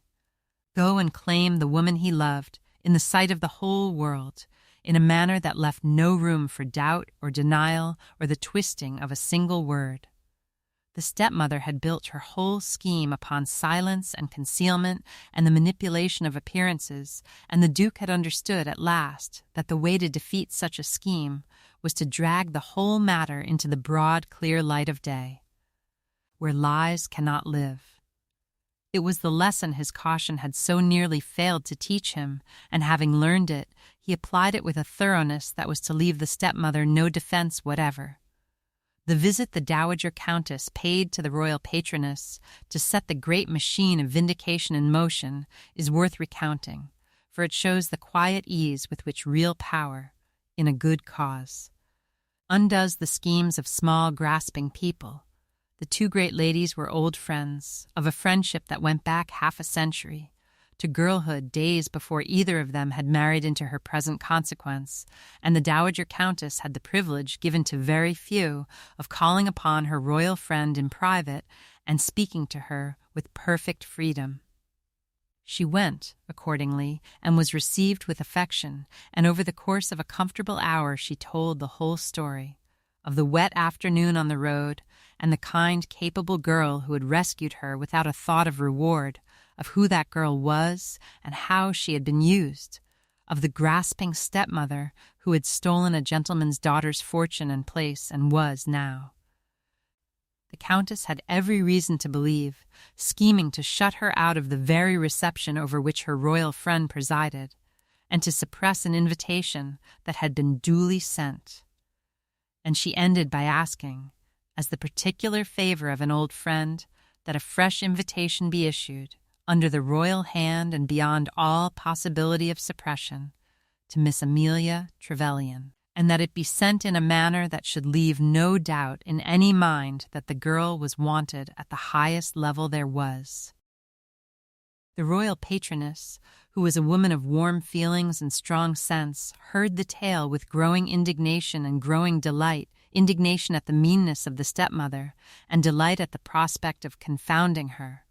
go and claim the woman he loved in the sight of the whole world, in a manner that left no room for doubt or denial or the twisting of a single word. The stepmother had built her whole scheme upon silence and concealment and the manipulation of appearances, and the Duke had understood at last that the way to defeat such a scheme was to drag the whole matter into the broad, clear light of day, where lies cannot live. It was the lesson his caution had so nearly failed to teach him, and having learned it, he applied it with a thoroughness that was to leave the stepmother no defense whatever. The visit the Dowager Countess paid to the royal patroness to set the great machine of vindication in motion is worth recounting, for it shows the quiet ease with which real power, in a good cause, undoes the schemes of small, grasping people. The two great ladies were old friends, of a friendship that went back half a century, to girlhood days before either of them had married into her present consequence, and the Dowager Countess had the privilege, given to very few, of calling upon her royal friend in private and speaking to her with perfect freedom. She went, accordingly, and was received with affection, and over the course of a comfortable hour she told the whole story, of the wet afternoon on the road, and the kind, capable girl who had rescued her without a thought of reward, of who that girl was and how she had been used, of the grasping stepmother who had stolen a gentleman's daughter's fortune and place and was now. The Countess had every reason to believe, scheming to shut her out of the very reception over which her royal friend presided, and to suppress an invitation that had been duly sent. And she ended by asking, as the particular favor of an old friend, that a fresh invitation be issued, under the royal hand and beyond all possibility of suppression, to Miss Amelia Trevelyan, and that it be sent in a manner that should leave no doubt in any mind that the girl was wanted at the highest level there was. The royal patroness, who was a woman of warm feelings and strong sense, heard the tale with growing indignation and growing delight, indignation at the meanness of the stepmother, and delight at the prospect of confounding her.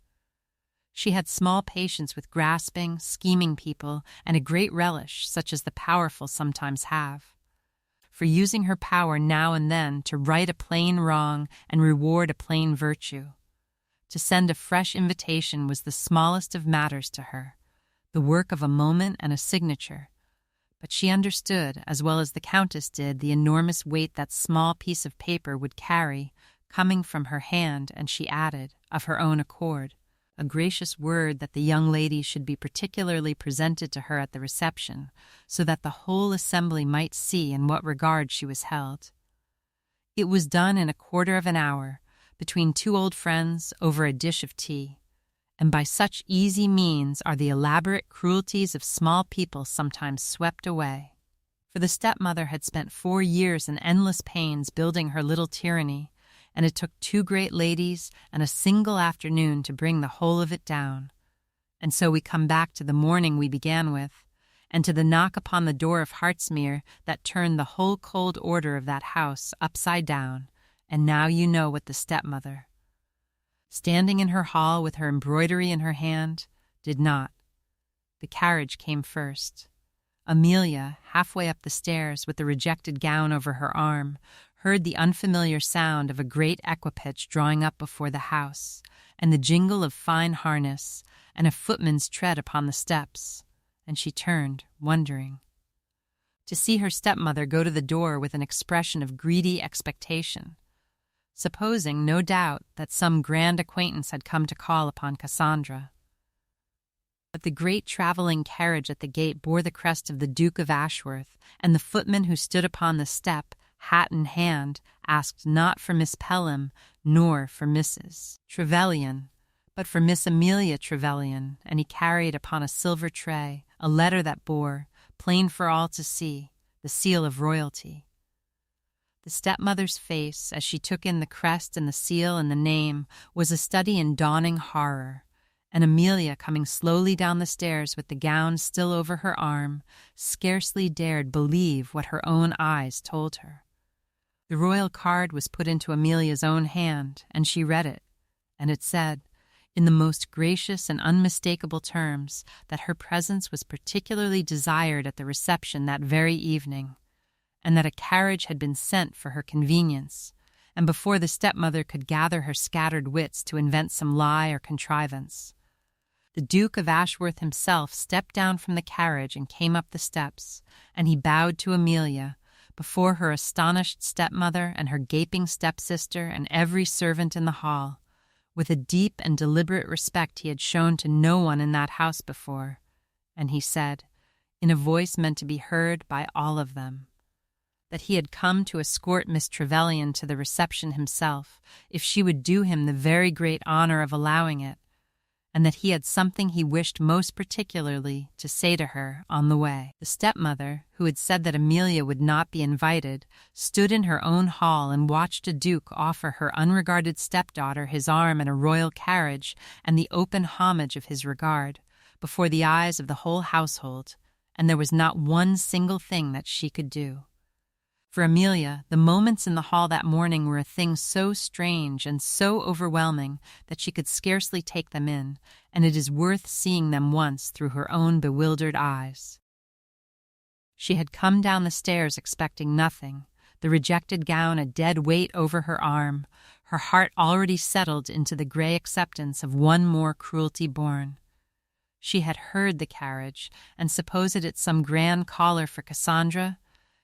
She had small patience with grasping, scheming people, and a great relish, such as the powerful sometimes have, for using her power now and then to right a plain wrong and reward a plain virtue. To send a fresh invitation was the smallest of matters to her, the work of a moment and a signature, but she understood, as well as the Countess did, the enormous weight that small piece of paper would carry, coming from her hand, and she added, of her own accord, a gracious word that the young lady should be particularly presented to her at the reception, so that the whole assembly might see in what regard she was held. It was done in a quarter of an hour, between two old friends over a dish of tea, and by such easy means are the elaborate cruelties of small people sometimes swept away. For the stepmother had spent 4 years in endless pains building her little tyranny, and it took 2 great ladies and a single afternoon to bring the whole of it down. And so we come back to the morning we began with, and to the knock upon the door of Hartsmere that turned the whole cold order of that house upside down, and now you know what the stepmother, standing in her hall with her embroidery in her hand, did not. The carriage came first. Amelia, halfway up the stairs with the rejected gown over her arm, heard the unfamiliar sound of a great equipage drawing up before the house, and the jingle of fine harness, and a footman's tread upon the steps, and she turned, wondering, to see her stepmother go to the door with an expression of greedy expectation, supposing, no doubt, that some grand acquaintance had come to call upon Cassandra. But the great travelling carriage at the gate bore the crest of the Duke of Ashworth, and the footman who stood upon the step, hat in hand, asked not for Miss Pelham, nor for Mrs. Trevelyan, but for Miss Amelia Trevelyan, and he carried upon a silver tray a letter that bore, plain for all to see, the seal of royalty. The stepmother's face, as she took in the crest and the seal and the name, was a study in dawning horror, and Amelia, coming slowly down the stairs with the gown still over her arm, scarcely dared believe what her own eyes told her. The royal card was put into Amelia's own hand, and she read it, and it said, in the most gracious and unmistakable terms, that her presence was particularly desired at the reception that very evening, and that a carriage had been sent for her convenience, and before the stepmother could gather her scattered wits to invent some lie or contrivance. The Duke of Ashworth himself stepped down from the carriage and came up the steps, and he bowed to Amelia, before her astonished stepmother and her gaping stepsister and every servant in the hall, with a deep and deliberate respect he had shown to no one in that house before, and he said, in a voice meant to be heard by all of them, that he had come to escort Miss Trevelyan to the reception himself, if she would do him the very great honor of allowing it, and that he had something he wished most particularly to say to her on the way. The stepmother, who had said that Amelia would not be invited, stood in her own hall and watched a duke offer her unregarded stepdaughter his arm in a royal carriage and the open homage of his regard, before the eyes of the whole household, and there was not one single thing that she could do. For Amelia, the moments in the hall that morning were a thing so strange and so overwhelming that she could scarcely take them in, and it is worth seeing them once through her own bewildered eyes. She had come down the stairs expecting nothing, the rejected gown a dead weight over her arm, her heart already settled into the gray acceptance of one more cruelty born. She had heard the carriage, and supposed it some grand caller for Cassandra.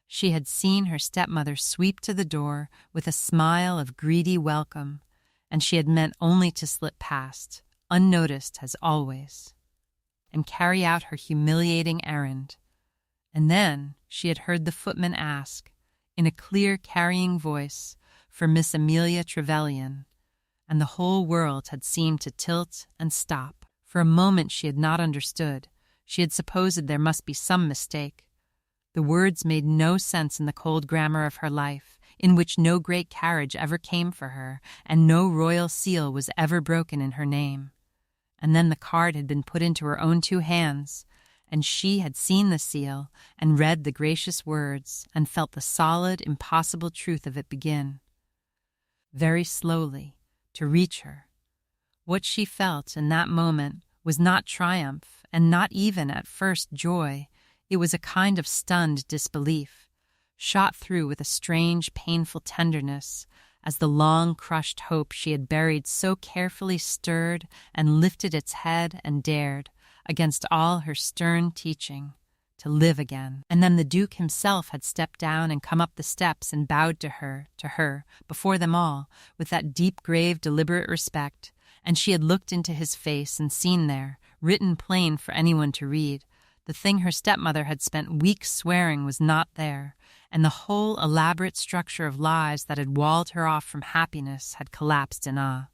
She had seen her stepmother sweep to the door with a smile of greedy welcome, and she had meant only to slip past, unnoticed as always, and carry out her humiliating errand. And then she had heard the footman ask, in a clear, carrying voice, for Miss Amelia Trevelyan, and the whole world had seemed to tilt and stop. For a moment she had not understood. She had supposed there must be some mistake. The words made no sense in the cold grammar of her life, in which no great carriage ever came for her, and no royal seal was ever broken in her name. And then the card had been put into her own two hands, and she had seen the seal, and read the gracious words, and felt the solid, impossible truth of it begin, very slowly, to reach her. What she felt in that moment was not triumph, and not even, at first, joy. It was a kind of stunned disbelief, shot through with a strange, painful tenderness, as the long-crushed hope she had buried so carefully stirred and lifted its head and dared, against all her stern teaching, to live again. And then the Duke himself had stepped down and come up the steps and bowed to her, before them all, with that deep, grave, deliberate respect, and she had looked into his face and seen there, written plain for anyone to read, the thing her stepmother had spent weeks swearing was not there, and the whole elaborate structure of lies that had walled her off from happiness had collapsed in awe.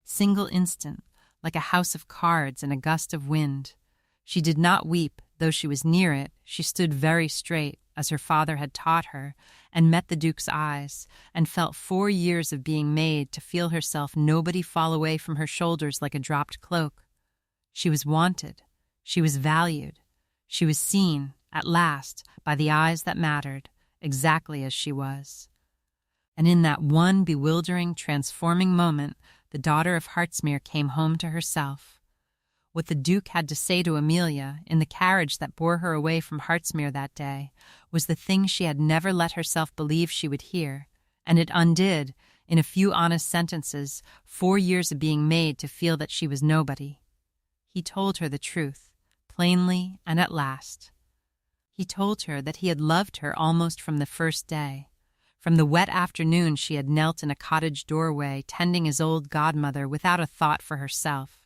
Single instant, like a house of cards in a gust of wind. She did not weep, though she was near it. She stood very straight, as her father had taught her, and met the Duke's eyes, and felt 4 years of being made to feel herself nobody fall away from her shoulders like a dropped cloak. She was wanted. She was valued. She was seen, at last, by the eyes that mattered, exactly as she was. And in that one bewildering, transforming moment, the daughter of Hartsmere came home to herself. What the Duke had to say to Amelia, in the carriage that bore her away from Hartsmere that day, was the thing she had never let herself believe she would hear, and it undid, in a few honest sentences, 4 years of being made to feel that she was nobody. He told her the truth, plainly and at last. He told her that he had loved her almost from the first day. From the wet afternoon she had knelt in a cottage doorway, tending his old godmother without a thought for herself,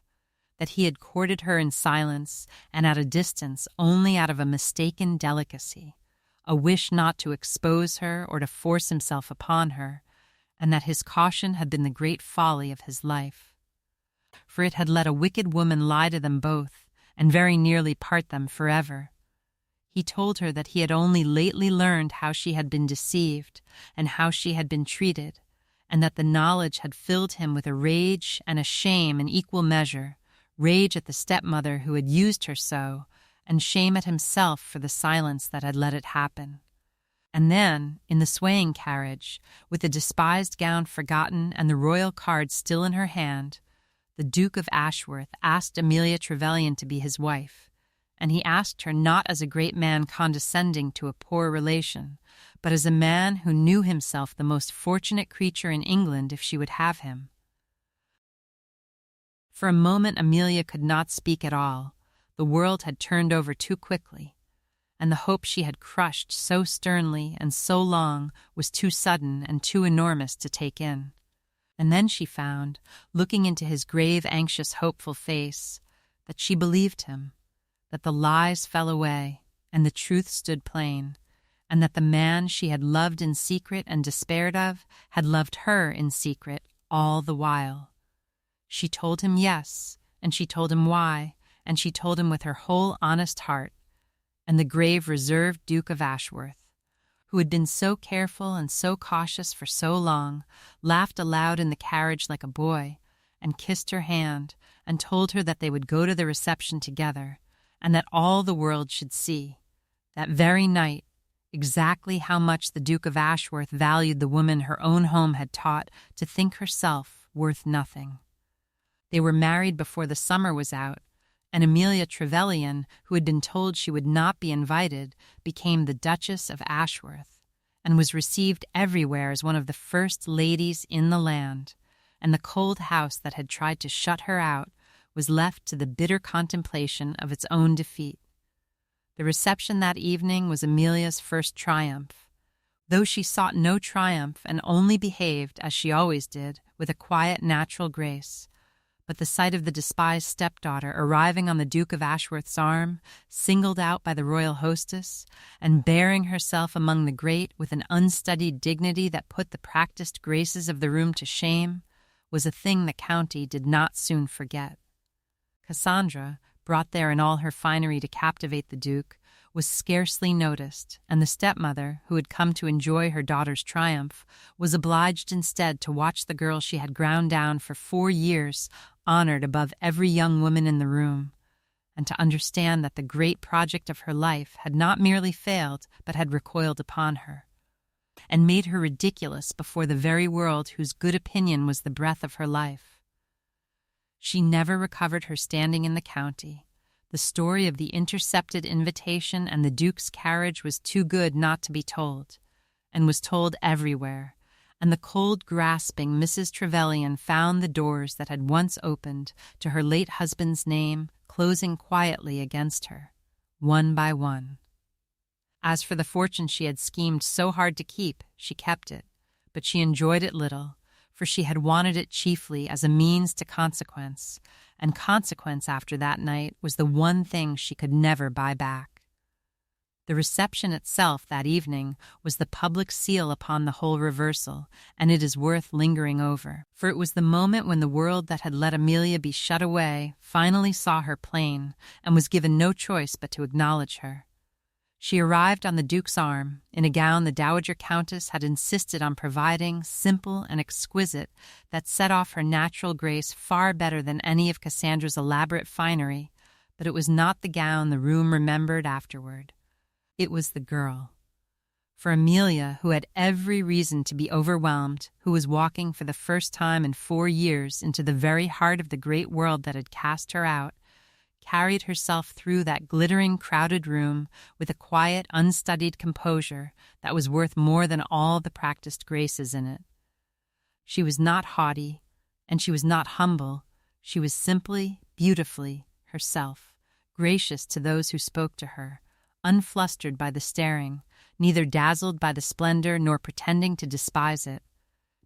that he had courted her in silence and at a distance only out of a mistaken delicacy, a wish not to expose her or to force himself upon her, and that his caution had been the great folly of his life. For it had let a wicked woman lie to them both, and very nearly part them forever. He told her that he had only lately learned how she had been deceived and how she had been treated, and that the knowledge had filled him with a rage and a shame in equal measure, rage at the stepmother who had used her so, and shame at himself for the silence that had let it happen. And then, in the swaying carriage, with the despised gown forgotten and the royal card still in her hand, the Duke of Ashworth asked Amelia Trevelyan to be his wife, and he asked her not as a great man condescending to a poor relation, but as a man who knew himself the most fortunate creature in England if she would have him. For a moment Amelia could not speak at all. The world had turned over too quickly, and the hope she had crushed so sternly and so long was too sudden and too enormous to take in. And then she found, looking into his grave, anxious, hopeful face, that she believed him, that the lies fell away and the truth stood plain, and that the man she had loved in secret and despaired of had loved her in secret all the while. She told him yes, and she told him why, and she told him with her whole honest heart, and the grave, reserved Duke of Ashworth, who had been so careful and so cautious for so long, laughed aloud in the carriage like a boy, and kissed her hand, and told her that they would go to the reception together, and that all the world should see, that very night, exactly how much the Duke of Ashworth valued the woman her own home had taught to think herself worth nothing. They were married before the summer was out, and Amelia Trevelyan, who had been told she would not be invited, became the Duchess of Ashworth, and was received everywhere as one of the first ladies in the land, and the cold house that had tried to shut her out was left to the bitter contemplation of its own defeat. The reception that evening was Amelia's first triumph, though she sought no triumph and only behaved, as she always did, with a quiet, natural grace. But the sight of the despised stepdaughter arriving on the Duke of Ashworth's arm, singled out by the royal hostess, and bearing herself among the great with an unstudied dignity that put the practiced graces of the room to shame, was a thing the county did not soon forget. Cassandra, brought there in all her finery to captivate the Duke, was scarcely noticed, and the stepmother, who had come to enjoy her daughter's triumph, was obliged instead to watch the girl she had ground down for 4 years, honored above every young woman in the room, and to understand that the great project of her life had not merely failed, but had recoiled upon her, and made her ridiculous before the very world whose good opinion was the breath of her life. She never recovered her standing in the county. The story of the intercepted invitation and the Duke's carriage was too good not to be told, and was told everywhere, and the cold grasping Mrs. Trevelyan found the doors that had once opened to her late husband's name closing quietly against her, one by one. As for the fortune she had schemed so hard to keep, she kept it, but she enjoyed it little, for she had wanted it chiefly as a means to consequence, and consequence after that night was the one thing she could never buy back. The reception itself that evening was the public seal upon the whole reversal, and it is worth lingering over, for it was the moment when the world that had let Amelia be shut away finally saw her plain, and was given no choice but to acknowledge her. She arrived on the Duke's arm, in a gown the Dowager Countess had insisted on providing, simple and exquisite, that set off her natural grace far better than any of Cassandra's elaborate finery, But it was not the gown the room remembered afterward. It was the girl. For Amelia, who had every reason to be overwhelmed, who was walking for the first time in 4 years into the very heart of the great world that had cast her out, carried herself through that glittering, crowded room with a quiet, unstudied composure that was worth more than all the practiced graces in it. She was not haughty, and she was not humble. She was simply, beautifully herself, gracious to those who spoke to her, unflustered by the staring, neither dazzled by the splendor nor pretending to despise it,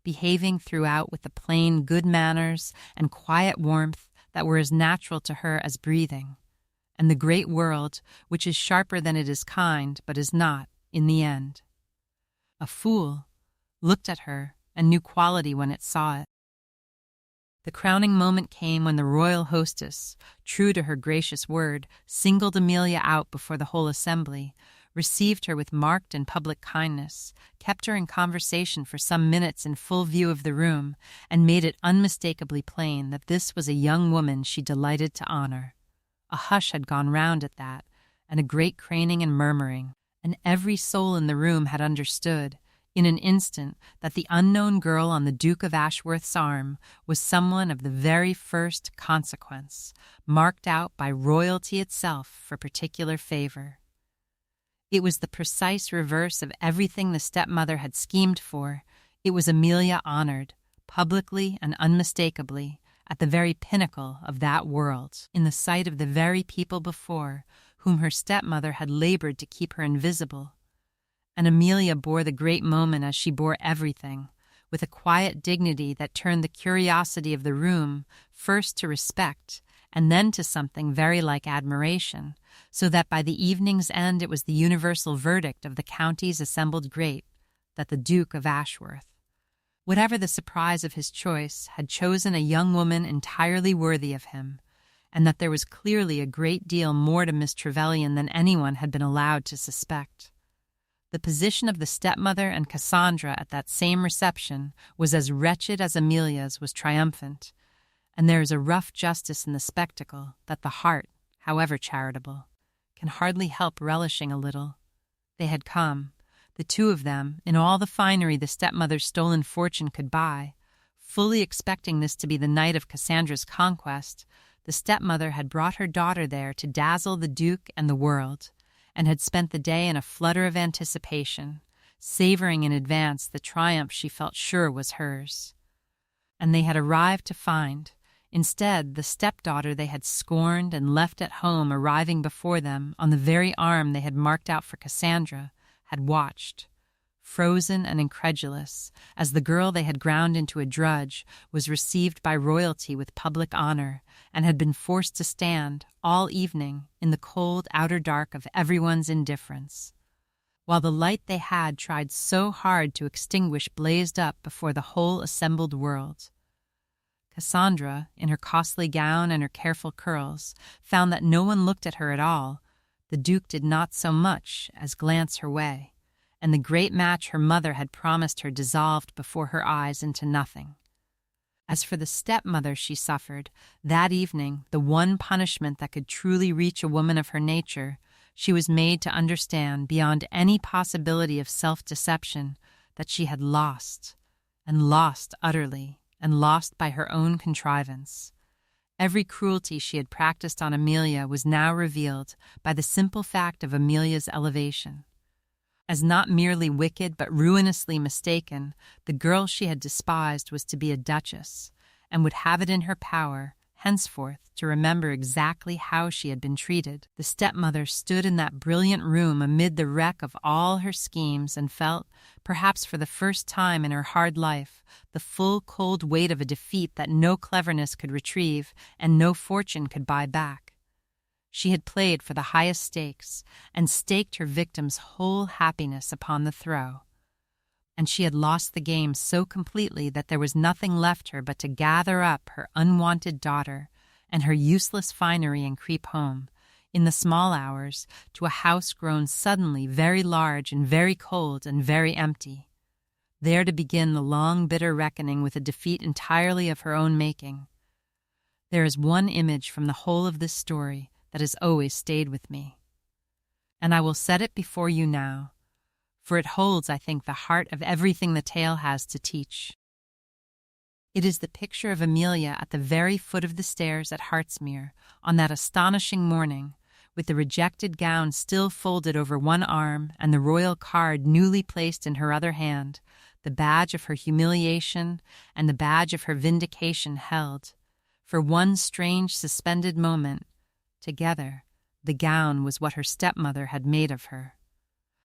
behaving throughout with the plain good manners and quiet warmth that were as natural to her as breathing, and the great world, which is sharper than it is kind, but is not, in the end. A fool looked at her and knew quality when it saw it. The crowning moment came when the royal hostess, true to her gracious word, singled Amelia out before the whole assembly, received her with marked and public kindness, kept her in conversation for some minutes in full view of the room, and made it unmistakably plain that this was a young woman she delighted to honor. A hush had gone round at that, and a great craning and murmuring, and every soul in the room had understood, in an instant, that the unknown girl on the Duke of Ashworth's arm was someone of the very first consequence, marked out by royalty itself for particular favor. It was the precise reverse of everything the stepmother had schemed for. It was Amelia honored, publicly and unmistakably, at the very pinnacle of that world, in the sight of the very people before whom her stepmother had labored to keep her invisible. And Amelia bore the great moment as she bore everything, with a quiet dignity that turned the curiosity of the room first to respect and then to something very like admiration, so that by the evening's end it was the universal verdict of the county's assembled great that the Duke of Ashworth, whatever the surprise of his choice, had chosen a young woman entirely worthy of him, and that there was clearly a great deal more to Miss Trevelyan than anyone had been allowed to suspect. The position of the stepmother and Cassandra at that same reception was as wretched as Amelia's was triumphant, and there is a rough justice in the spectacle that the heart, however charitable, can hardly help relishing a little. They had come, the two of them, in all the finery the stepmother's stolen fortune could buy. Fully expecting this to be the night of Cassandra's conquest, the stepmother had brought her daughter there to dazzle the Duke and the world, and had spent the day in a flutter of anticipation, savoring in advance the triumph she felt sure was hers. And they had arrived to find, instead, the stepdaughter they had scorned and left at home arriving before them on the very arm they had marked out for Cassandra, had watched, frozen and incredulous, as the girl they had ground into a drudge was received by royalty with public honor, and had been forced to stand all evening in the cold outer dark of everyone's indifference, while the light they had tried so hard to extinguish blazed up before the whole assembled world. Cassandra, in her costly gown and her careful curls, found that no one looked at her at all. The Duke did not so much as glance her way, and the great match her mother had promised her dissolved before her eyes into nothing. As for the stepmother, she suffered, that evening, the one punishment that could truly reach a woman of her nature. She was made to understand, beyond any possibility of self-deception, that she had lost, and lost utterly, and lost by her own contrivance. Every cruelty she had practiced on Amelia was now revealed by the simple fact of Amelia's elevation. As not merely wicked but ruinously mistaken, the girl she had despised was to be a duchess, and would have it in her power, henceforth, to remember exactly how she had been treated. The stepmother stood in that brilliant room amid the wreck of all her schemes and felt, perhaps for the first time in her hard life, the full cold weight of a defeat that no cleverness could retrieve and no fortune could buy back. She had played for the highest stakes and staked her victim's whole happiness upon the throw. And she had lost the game so completely that there was nothing left her but to gather up her unwanted daughter and her useless finery and creep home, in the small hours, to a house grown suddenly very large and very cold and very empty, there to begin the long, bitter reckoning with a defeat entirely of her own making. There is one image from the whole of this story that has always stayed with me. And I will set it before you now, for it holds, I think, the heart of everything the tale has to teach. It is the picture of Amelia at the very foot of the stairs at Hartsmere on that astonishing morning, with the rejected gown still folded over one arm and the royal card newly placed in her other hand, the badge of her humiliation and the badge of her vindication held. For one strange suspended moment, together, the gown was what her stepmother had made of her.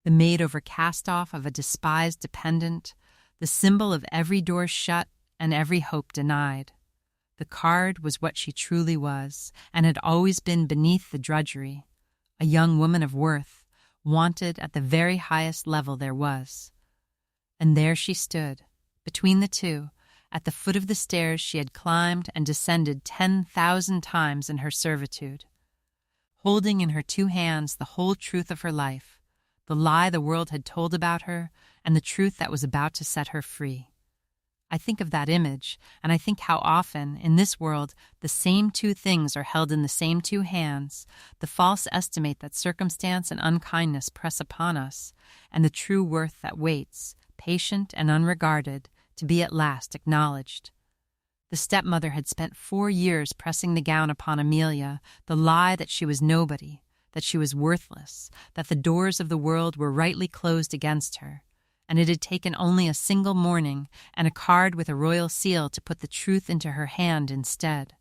The made-over cast-off of a despised dependent, the symbol of every door shut and every hope denied. The card was what she truly was, and had always been beneath the drudgery, a young woman of worth, wanted at the very highest level there was. And there she stood, between the two, at the foot of the stairs she had climbed and descended 10,000 times in her servitude, holding in her two hands the whole truth of her life, the lie the world had told about her, and the truth that was about to set her free. I think of that image, and I think how often, in this world, the same two things are held in the same two hands, the false estimate that circumstance and unkindness press upon us, and the true worth that waits, patient and unregarded, to be at last acknowledged. The stepmother had spent 4 years pressing the gown upon Amelia, the lie that she was nobody, that she was worthless, that the doors of the world were rightly closed against her, and it had taken only a single morning and a card with a royal seal to put the truth into her hand instead.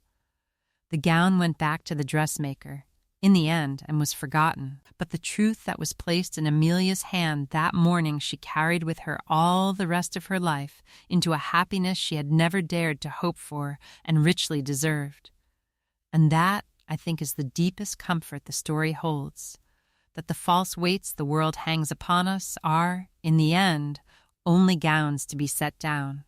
The gown went back to the dressmaker, in the end, and was forgotten, but the truth that was placed in Amelia's hand that morning she carried with her all the rest of her life into a happiness she had never dared to hope for and richly deserved. And that, I think, is the deepest comfort the story holds, that the false weights the world hangs upon us are, in the end, only gowns to be set down,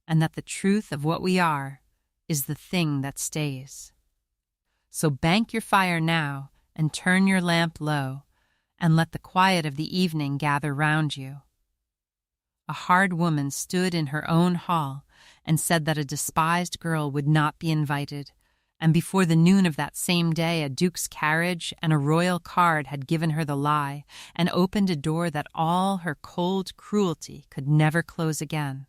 and that the truth of what we are is the thing that stays. So bank your fire now, and turn your lamp low, and let the quiet of the evening gather round you. A hard woman stood in her own hall and said that a despised girl would not be invited, and before the noon of that same day a duke's carriage and a royal card had given her the lie and opened a door that all her cold cruelty could never close again.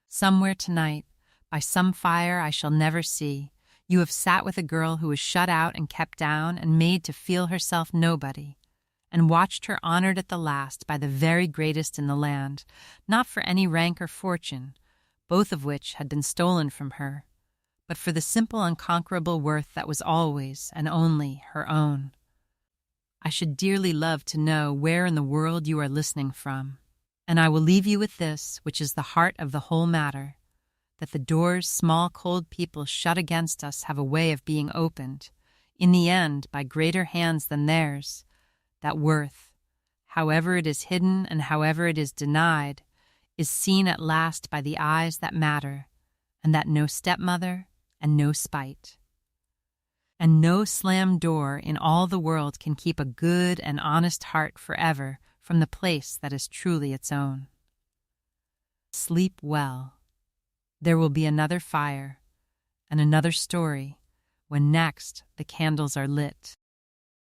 Somewhere tonight, by some fire I shall never see, you have sat with a girl who was shut out and kept down and made to feel herself nobody, and watched her honored at the last by the very greatest in the land, not for any rank or fortune, both of which had been stolen from her, but for the simple unconquerable worth that was always and only her own. I should dearly love to know where in the world you are listening from, and I will leave you with this, which is the heart of the whole matter, that the doors small cold people shut against us have a way of being opened, in the end by greater hands than theirs, that worth, however it is hidden and however it is denied, is seen at last by the eyes that matter, and that no stepmother and no spite, and no slammed door in all the world can keep a good and honest heart forever from the place that is truly its own. Sleep well. There will be another fire and another story when next the candles are lit.